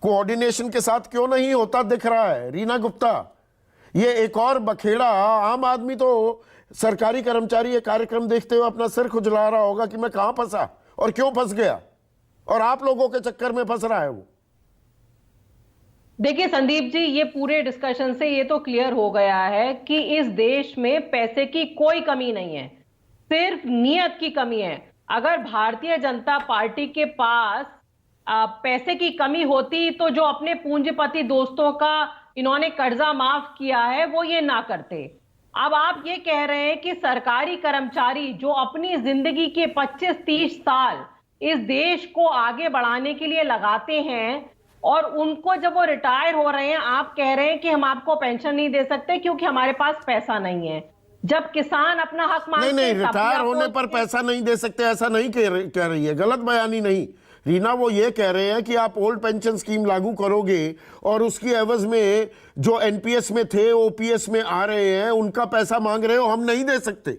कोऑर्डिनेशन के साथ क्यों नहीं होता दिख रहा है रीना गुप्ता। ये एक और बखेड़ा। आम आदमी तो सरकारी कर्मचारी ये कार्यक्रम देखते हुए अपना सिर खुजला रहा होगा कि मैं कहां फंसा और क्यों फंस गया, और आप लोगों के चक्कर में फंस रहा है वो। देखिए संदीप जी, ये पूरे डिस्कशन से ये तो क्लियर हो गया है कि इस देश में पैसे की कोई कमी नहीं है, सिर्फ नियत की कमी है। अगर भारतीय जनता पार्टी के पास पैसे की कमी होती तो जो अपने पूंजीपति दोस्तों का इन्होंने कर्जा माफ किया है वो ये ना करते। अब आप ये कह रहे हैं कि सरकारी कर्मचारी जो अपनी जिंदगी के 25-30 साल इस देश को आगे बढ़ाने के लिए लगाते हैं और उनको जब वो रिटायर हो रहे हैं, आप कह रहे हैं कि हम आपको पेंशन नहीं दे सकते क्योंकि हमारे पास पैसा नहीं है। जब किसान अपना हक मांगते नहीं, हैं, रिटायर होने पर पैसा नहीं दे सकते ऐसा नहीं कह रही है, गलत बयानी नहीं रीना। वो ये कह रहे हैं कि आप ओल्ड पेंशन स्कीम लागू करोगे और उसकी एवज में जो एनपीएस में थे ओपीएस में आ रहे हैं उनका पैसा मांग रहे हो, हम नहीं दे सकते।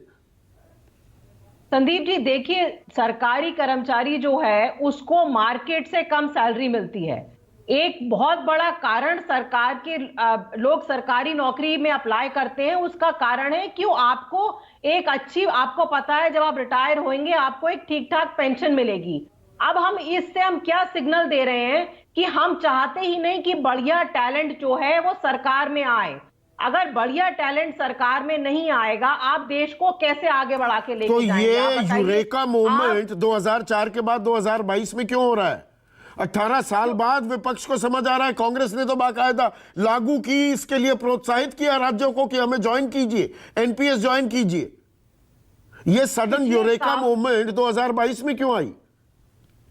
संदीप जी देखिए, सरकारी कर्मचारी जो है उसको मार्केट से कम सैलरी मिलती है। एक बहुत बड़ा कारण सरकार के लोग सरकारी नौकरी में अप्लाई करते हैं, उसका कारण है कि आपको एक अच्छी, आपको पता है जब आप रिटायर होंगे आपको एक ठीक ठाक पेंशन मिलेगी। अब हम इससे हम क्या सिग्नल दे रहे हैं कि हम चाहते ही नहीं कि बढ़िया टैलेंट जो है वो सरकार में आए। अगर बढ़िया टैलेंट सरकार में नहीं आएगा, आप देश को कैसे आगे बढ़ा के लेके तो जाएंगे? आप ये बताइए। यूरेका मूवमेंट 2004 के बाद 2022 में क्यों हो रहा है? 18 साल बाद विपक्ष को समझ आ रहा है। कांग्रेस ने तो बाकायदा लागू की, इसके लिए प्रोत्साहित किया राज्यों को कि हमें ज्वाइन कीजिए, एनपीएस ज्वाइन कीजिए। ये सडन यूरेका मूवमेंट 2022 में क्यों आई?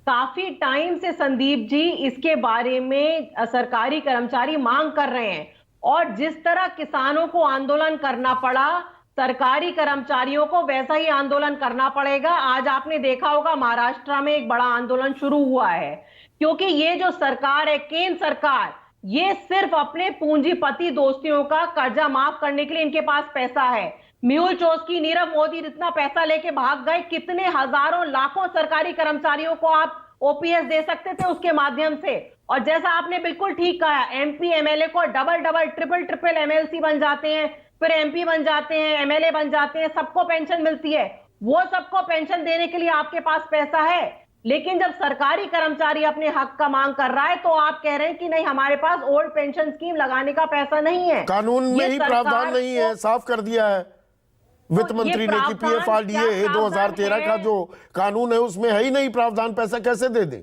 काफी टाइम से संदीप जी इसके बारे में सरकारी कर्मचारी मांग कर रहे हैं, और जिस तरह किसानों को आंदोलन करना पड़ा, सरकारी कर्मचारियों को वैसा ही आंदोलन करना पड़ेगा। आज आपने देखा होगा महाराष्ट्र में एक बड़ा आंदोलन शुरू हुआ है, क्योंकि ये जो सरकार है, केंद्र सरकार, ये सिर्फ अपने पूंजीपति दोस्तियों का कर्जा माफ करने के लिए इनके पास पैसा है। मेहुल चोस्की, नीरव मोदी इतना पैसा लेके भाग गए, कितने हजारों लाखों सरकारी कर्मचारियों को आप ओपीएस दे सकते थे उसके माध्यम से। और जैसा आपने बिल्कुल ठीक कहा, एमपी एमएलए को डबल ट्रिपल एमएलसी बन जाते हैं, फिर एमपी बन जाते हैं, एमएलए बन जाते हैं, सबको पेंशन मिलती है। वो सबको पेंशन देने के लिए आपके पास पैसा है, लेकिन जब सरकारी कर्मचारी अपने हक का मांग कर रहा है तो आप कह रहे हैं कि नहीं, हमारे पास ओल्ड पेंशन स्कीम लगाने का पैसा नहीं है। कानून में ही प्रावधान नहीं है, साफ कर दिया है वित्त मंत्री ने कि पीएफआरडीए 2013 का जो कानून है उसमें है ही नहीं प्रावधान, पैसा कैसे दे दे?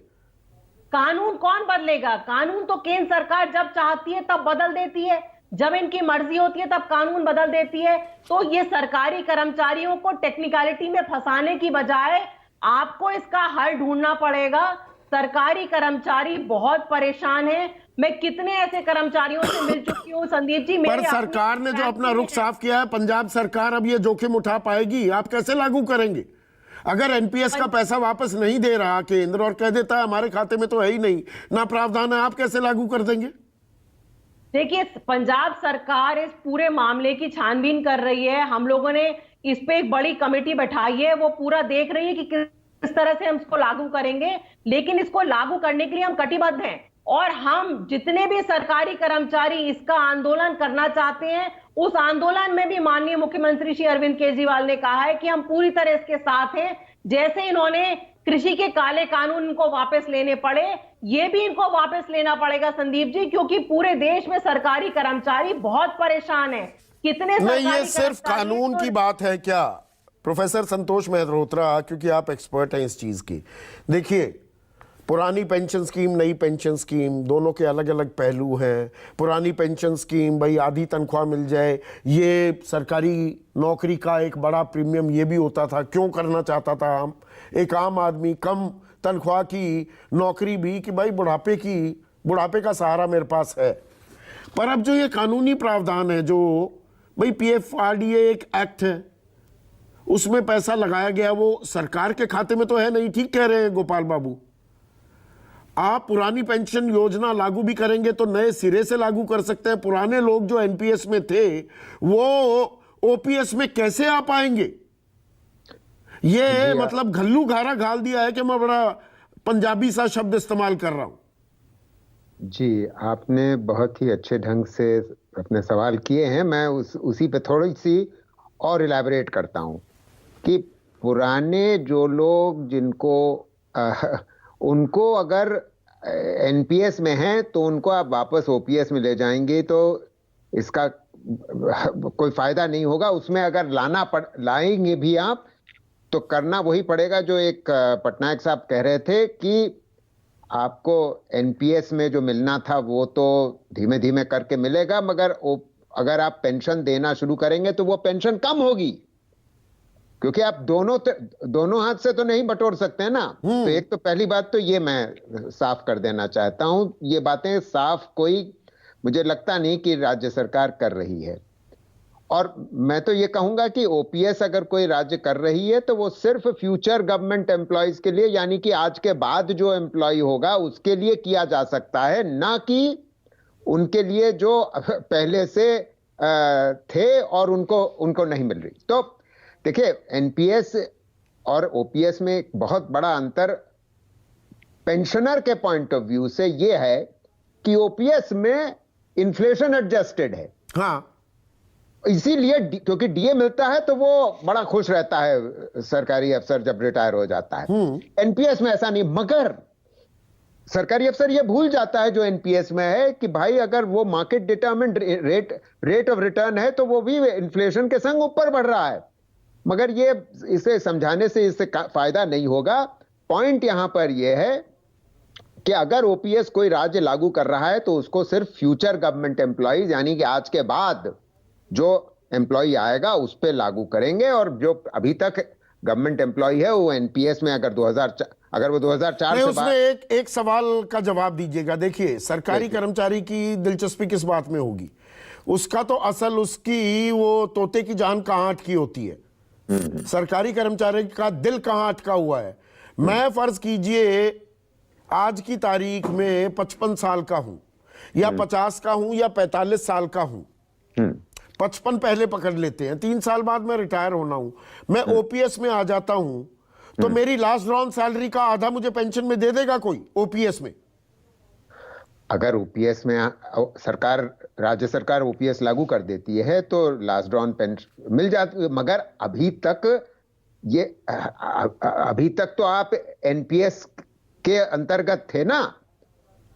कानून कौन बदलेगा? कानून तो केंद्र सरकार जब चाहती है तब बदल देती है, जब इनकी मर्जी होती है तब कानून बदल देती है। तो ये सरकारी कर्मचारियों को टेक्निकलिटी में फंसाने की बजाय आपको इसका हल ढूंढना पड़ेगा। सरकारी कर्मचारी बहुत परेशान है। मैं कितने ऐसे कर्मचारियों से मिल चुकी हूँ संदीप जी। पर सरकार ने जो अपना रुख साफ किया है, पंजाब सरकार अब ये जोखिम उठा पाएगी? आप कैसे लागू करेंगे? अगर एनपीएस का पैसा वापस नहीं दे रहा केंद्र और कह देता है हमारे खाते में तो है ही नहीं, ना प्रावधान है, आप कैसे लागू कर देंगे? देखिए, पंजाब सरकार इस पूरे मामले की छानबीन कर रही है। हम लोगों ने इस पे एक बड़ी कमेटी बैठाई है, वो पूरा देख रही है कि किस तरह से हम इसको लागू करेंगे। लेकिन इसको लागू करने के लिए हम कटिबद्ध हैं और हम जितने भी सरकारी कर्मचारी इसका आंदोलन करना चाहते हैं, उस आंदोलन में भी माननीय मुख्यमंत्री श्री अरविंद केजरीवाल ने कहा है कि हम पूरी तरह इसके साथ हैं। जैसे इन्होंने कृषि के काले कानून इनको वापस लेने पड़े, ये भी इनको वापस लेना पड़ेगा संदीप जी, क्योंकि पूरे देश में सरकारी कर्मचारी बहुत परेशान हैं। कितने नहीं, ये सिर्फ कानून की बात है क्या प्रोफेसर संतोष मेहरोत्रा, क्योंकि आप एक्सपर्ट हैं इस चीज की। देखिए, पुरानी पेंशन स्कीम, नई पेंशन स्कीम, दोनों के अलग अलग पहलू हैं। पुरानी पेंशन स्कीम भाई आधी तनख्वाह मिल जाए, ये सरकारी नौकरी का एक बड़ा प्रीमियम ये भी होता था। क्यों करना चाहता था हम, एक आम आदमी, कम तनख्वाह की नौकरी भी, कि भाई बुढ़ापे का सहारा मेरे पास है। पर अब जो ये कानूनी प्रावधान है, जो भाई PFRDA एक एक्ट है, उसमें पैसा लगाया गया, वो सरकार के खाते में तो है नहीं। ठीक कह रहे हैं गोपाल बाबू, आप पुरानी पेंशन योजना लागू भी करेंगे तो नए सिरे से लागू कर सकते हैं। पुराने लोग जो एनपीएस में थे वो ओपीएस में कैसे आ पाएंगे? ये मतलब घल्लू घारा घाल दिया है कि मैं बड़ा पंजाबी सा शब्द इस्तेमाल कर रहा हूं। जी, आपने बहुत ही अच्छे ढंग से अपने सवाल किए हैं। मैं उसी पे थोड़ी सी और इलैबोरेट करता हूं कि पुराने जो लोग जिनको उनको अगर एनपीएस में हैं तो उनको आप वापस ओपीएस में ले जाएंगे तो इसका कोई फायदा नहीं होगा। उसमें अगर लाएंगे भी आप तो करना वही पड़ेगा जो एक पटनायक साहब कह रहे थे कि आपको एनपीएस में जो मिलना था वो तो धीमे धीमे करके मिलेगा, मगर अगर आप पेंशन देना शुरू करेंगे तो वो पेंशन कम होगी, क्योंकि आप दोनों हाथ से तो नहीं बटोर सकते हैं ना। तो एक तो पहली बात तो ये मैं साफ कर देना चाहता हूं। ये बातें साफ कोई मुझे लगता नहीं कि राज्य सरकार कर रही है। और मैं तो ये कहूंगा कि ओपीएस अगर कोई राज्य कर रही है तो वो सिर्फ फ्यूचर गवर्नमेंट एम्प्लॉयज के लिए, यानी कि आज के बाद जो एम्प्लॉय होगा उसके लिए किया जा सकता है, ना कि उनके लिए जो पहले से थे और उनको नहीं मिल रही। तो देखिए, एनपीएस और ओपीएस में एक बहुत बड़ा अंतर पेंशनर के पॉइंट ऑफ व्यू से यह है कि ओपीएस में इन्फ्लेशन एडजस्टेड है। हाँ, इसीलिए क्योंकि डीए मिलता है तो वो बड़ा खुश रहता है सरकारी अफसर जब रिटायर हो जाता है। एनपीएस में ऐसा नहीं, मगर सरकारी अफसर ये भूल जाता है जो एनपीएस में है कि भाई अगर वो market determined rate of return है तो वो भी इन्फ्लेशन के संग ऊपर बढ़ रहा है। मगर ये इसे समझाने से इससे फायदा नहीं होगा। पॉइंट यहां पर यह है कि अगर ओपीएस कोई राज्य लागू कर रहा है तो उसको सिर्फ फ्यूचर गवर्नमेंट एम्प्लॉयज, यानी कि आज के बाद जो एम्प्लॉय आएगा उस पे लागू करेंगे, और जो अभी तक गवर्नमेंट एम्प्लॉय है वो एनपीएस में अगर वो 2004 से उसमें एक सवाल का जवाब दीजिएगा। देखिए, सरकारी कर्मचारी की दिलचस्पी किस बात में होगी? उसका तो असल उसकी वो तोते की जान कहां अटकी होती है, सरकारी कर्मचारी का दिल कहां अटका हुआ है। मैं फर्ज कीजिए आज की तारीख में 55 साल का हूं या 50 का हूं या 45 साल का हूं। 55 पहले पकड़ लेते हैं, 3 साल बाद मैं रिटायर होना हूं, मैं ओपीएस में आ जाता हूं तो मेरी लास्ट ड्रॉन सैलरी का आधा मुझे पेंशन में दे देगा कोई ओपीएस में? अगर ओपीएस में राज्य सरकार ओपीएस लागू कर देती है तो लास्ट ड्रॉन पेंशन मिल जाती है, मगर अभी तक तो आप एनपीएस के अंतर्गत थे ना।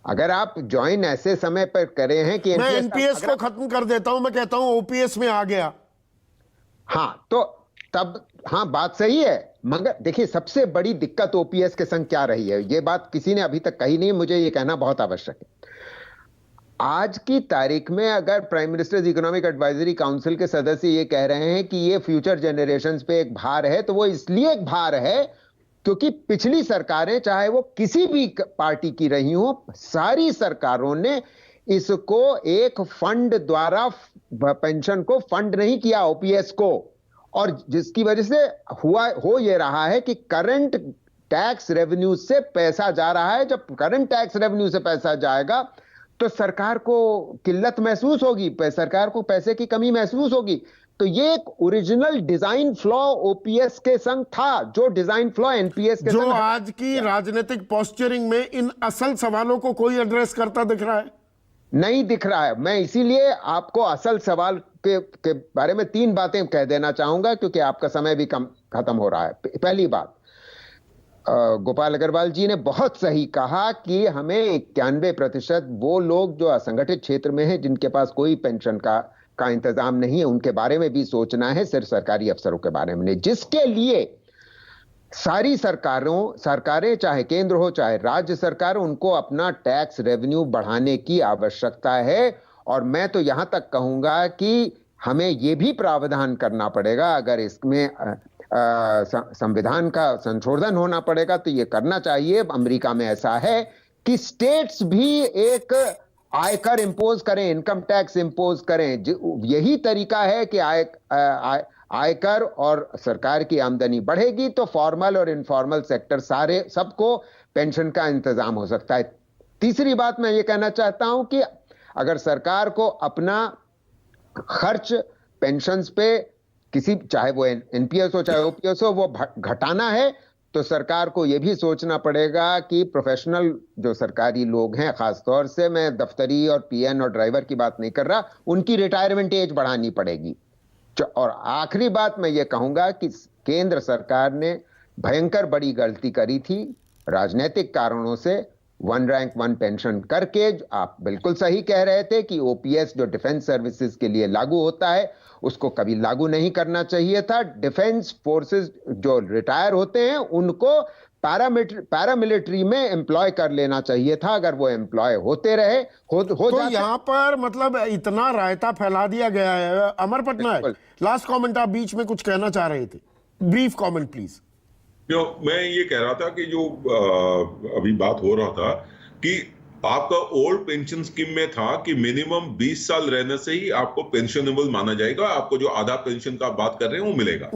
अगर आप ज्वाइन ऐसे समय पर करे हैं कि मैं एनपीएस को खत्म कर देता हूं, मैं कहता हूं ओपीएस में आ गया, हाँ तो तब हाँ बात सही है। मगर देखिए, सबसे बड़ी दिक्कत ओपीएस के संग क्या रही है, ये बात किसी ने अभी तक कही नहीं, मुझे ये कहना बहुत आवश्यक है। आज की तारीख में अगर prime ministers economic advisory council के सदस्य ये कह रहे हैं कि ये फ्यूचर जनरेशंस पे एक भार है, तो वो इसलिए एक भार है क्योंकि पिछली सरकारें, चाहे वो किसी भी पार्टी की रही हो, सारी सरकारों ने इसको एक फंड द्वारा पेंशन को फंड नहीं किया ओपीएस को, और जिसकी वजह से हो ये रहा है कि करंट टैक्स रेवेन्यू से पैसा जा रहा है। जब करंट टैक्स रेवेन्यू से पैसा जाएगा तो सरकार को किल्लत महसूस होगी, सरकार को पैसे की कमी महसूस होगी। तो ये एक ओरिजिनल डिजाइन फ्लॉ ओपीएस के संग था, जो डिजाइन फ्लॉ एनपीएस के जो संग आज की राजनीतिक पोस्चरिंग में इन असल सवालों को कोई एड्रेस करता दिख रहा है? नहीं दिख रहा है। मैं इसीलिए आपको असल सवाल के बारे में 3 बातें कह देना चाहूंगा, क्योंकि आपका समय भी खत्म हो रहा है। पहली बात, गोपाल अग्रवाल जी ने बहुत सही कहा कि हमें 91% वो लोग जो असंगठित क्षेत्र में हैं, जिनके पास कोई पेंशन का इंतजाम नहीं है, उनके बारे में भी सोचना है, सिर्फ सरकारी अफसरों के बारे में नहीं। जिसके लिए सारी सरकारें चाहे केंद्र हो चाहे राज्य सरकार, उनको अपना टैक्स रेवेन्यू बढ़ाने की आवश्यकता है। और मैं तो यहां तक कहूंगा कि हमें यह भी प्रावधान करना पड़ेगा, अगर इसमें संविधान का संशोधन होना पड़ेगा तो यह करना चाहिए। अमेरिका में ऐसा है कि स्टेट्स भी एक आयकर इंपोज करें, इनकम टैक्स इंपोज करें। यही तरीका है कि आयकर और सरकार की आमदनी बढ़ेगी तो फॉर्मल और इनफॉर्मल सेक्टर सबको पेंशन का इंतजाम हो सकता है। तीसरी बात मैं ये कहना चाहता हूं कि अगर सरकार को अपना खर्च पेंशन्स पे चाहे वो एनपीएस हो चाहे ओपीएस हो, वो घटाना है तो सरकार को यह भी सोचना पड़ेगा कि प्रोफेशनल जो सरकारी लोग हैं, खासतौर से मैं दफ्तरी और पीएन और ड्राइवर की बात नहीं कर रहा, उनकी रिटायरमेंट एज बढ़ानी पड़ेगी। और आखिरी बात मैं ये कहूंगा कि केंद्र सरकार ने भयंकर बड़ी गलती करी थी राजनीतिक कारणों से, 1 रैंक 1 पेंशन करके। आप बिल्कुल सही कह रहे थे कि ओपीएस जो डिफेंस सर्विसेज के लिए लागू होता है उसको कभी लागू नहीं करना चाहिए था। डिफेंस फोर्सेस जो रिटायर होते हैं उनको पैरामिलिट्री में एम्प्लॉय कर लेना चाहिए था, अगर वो एम्प्लॉय होते रहे तो यहाँ पर मतलब इतना रायता फैला दिया गया है। अमर पटनायक, लास्ट कमेंट, आप बीच में कुछ कहना चाह रहे थे, ब्रीफ कमेंट प्लीज। मैं ये कह रहा था कि जो अभी बात हो रहा था कि आपका ओल्ड पेंशन स्कीम में था कि मिनिमम 20 साल रहने से ही आपको पेंशनेबल माना जाएगा, आपको जो आधा पेंशन का बात कर रहे हैं वो मिलेगा।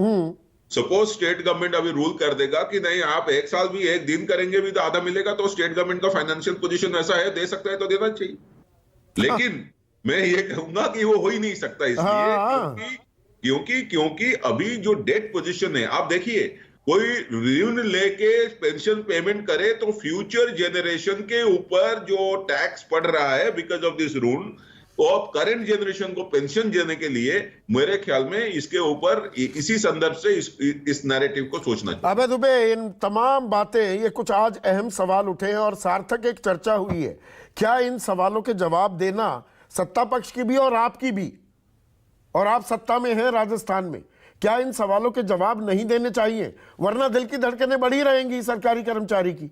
सपोज स्टेट गवर्नमेंट अभी रूल कर देगा कि नहीं, आप 1 साल भी 1 दिन करेंगे भी तो आधा मिलेगा, तो स्टेट गवर्नमेंट का फाइनेंशियल पोजीशन ऐसा है, दे सकता है तो देना चाहिए। लेकिन मैं ये कहूंगा कि वो हो ही नहीं सकता, इसलिए क्योंकि अभी जो डेट पोजीशन है, आप देखिए, कोई ऋण लेके पेंशन पेमेंट करे तो फ्यूचर जेनरेशन के ऊपर जो टैक्स पड़ रहा है बिकॉज ऑफ दिस रूल, तो अब करंट जनरेशन को पेंशन देने के लिए मेरे ख्याल में इसके ऊपर इसी संदर्भ से इस नैरेटिव को सोचना चाहिए। अबे दुबे, इन तमाम बातें, ये कुछ आज अहम सवाल उठे हैं और सार्थक एक चर्चा हुई है। क्या इन सवालों के जवाब देना सत्ता पक्ष की भी और आपकी भी, और आप सत्ता में हैं राजस्थान में, क्या इन सवालों के जवाब नहीं देने चाहिए? वरना दिल की धड़कनें बढ़ी रहेंगी सरकारी कर्मचारी की।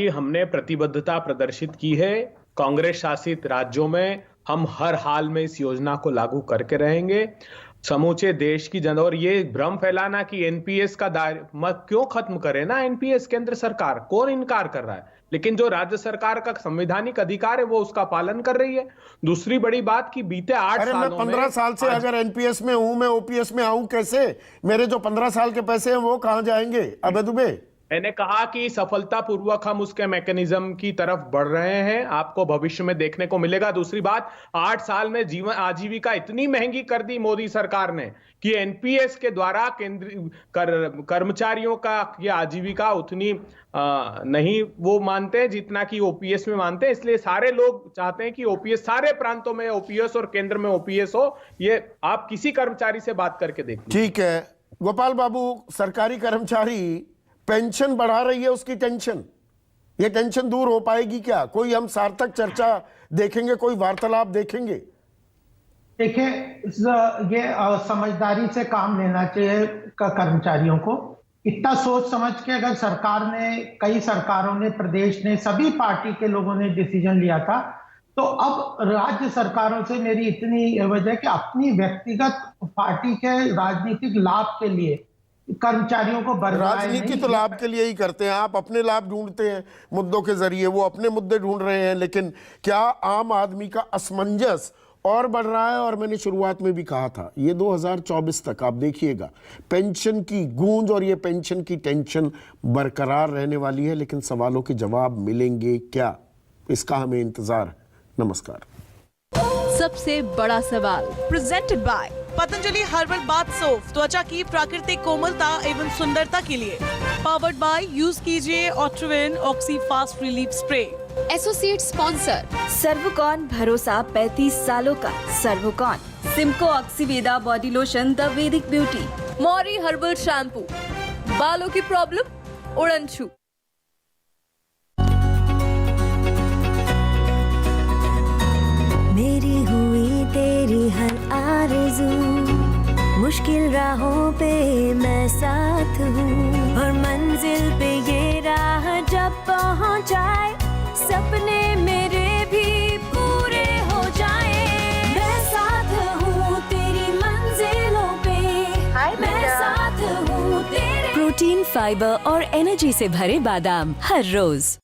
हमने प्रतिबद्धता प्रदर्शित की है। कांग्रेस शासित राज्यों में हम हर हाल में इस योजना को लागू करके रहेंगे। समूचे देश की जनता, और ये भ्रम फैलाना कि एनपीएस का दायरा मत क्यों खत्म करे ना, एनपीएस केंद्र सरकार, कौन इनकार कर रहा है, लेकिन जो राज्य सरकार का संवैधानिक अधिकार है वो उसका पालन कर रही है। दूसरी बड़ी बात कि बीते 8 सालों में, 15 साल से अगर एनपीएस में हूं, मैं ओपीएस में आऊं कैसे? मेरे जो 15 साल के पैसे हैं वो कहां जाएंगे? अबे दुबे, मैंने कहा कि सफलतापूर्वक हम उसके मैकेनिज्म की तरफ बढ़ रहे हैं, आपको भविष्य में देखने को मिलेगा। दूसरी बात, 8 साल में जीवन आजीविका इतनी महंगी कर दी मोदी सरकार ने कि एनपीएस के द्वारा केंद्रीय कर्मचारियों का ये आजीविका उतनी नहीं वो मानते जितना कि ओपीएस में मानते हैं। इसलिए सारे लोग चाहते हैं कि ओपीएस, सारे प्रांतों में ओपीएस और केंद्र में ओपीएस हो। ये आप किसी कर्मचारी से बात करके देखिए। ठीक है गोपाल बाबू, सरकारी कर्मचारी पेंशन बढ़ा रही है, उसकी टेंशन, ये टेंशन दूर हो पाएगी क्या? कोई हम सार्थक चर्चा देखेंगे, कोई वार्तालाप देखेंगे? देखिए, ये समझदारी से काम लेना चाहिए कर्मचारियों को। इतना सोच समझ के अगर सरकार ने, कई सरकारों ने, प्रदेश ने, सभी पार्टी के लोगों ने डिसीजन लिया था, तो अब राज्य सरकारों से मेरी इतनी वजह कि अपनी व्यक्तिगत पार्टी के राजनीतिक लाभ के लिए कर्मचारियों को राजनीति तो लाभ के लिए ही करते हैं, आप अपने लाभ ढूंढते हैं मुद्दों के जरिए, वो अपने मुद्दे ढूंढ रहे हैं, लेकिन क्या आम आदमी का असमंजस और बढ़ रहा है। और मैंने शुरुआत में भी कहा था, ये 2024 तक आप देखिएगा पेंशन की गूंज और ये पेंशन की टेंशन बरकरार रहने वाली है, लेकिन सवालों के जवाब मिलेंगे क्या, इसका हमें इंतजार है। नमस्कार। सबसे बड़ा सवाल presented by Patanjali herbal bath soap, त्वचा की प्राकृतिक कोमलता एवं सुंदरता के लिए। पावर्ड बाय, यूज कीजिए Otrivin oxy fast relief spray. Associate sponsor सर्वकॉन, भरोसा 35 सालों का। सर्वकॉन, सिम्को ऑक्सीवेदा body lotion, the vedic beauty, मौरी हर्बल शैम्पू, बालों की प्रॉब्लम उड़न छू। मेरी हुई तेरी हर आरज़ू, मुश्किल राहों पे मैं साथ हूँ, और मंजिल पे ये राह जब पहुँच जाए, सपने मेरे भी पूरे हो जाए। मैं साथ हूँ तेरी मंजिलों पे, मैं साथ हूँ तेरे। प्रोटीन, फाइबर और एनर्जी से भरे बादाम हर रोज।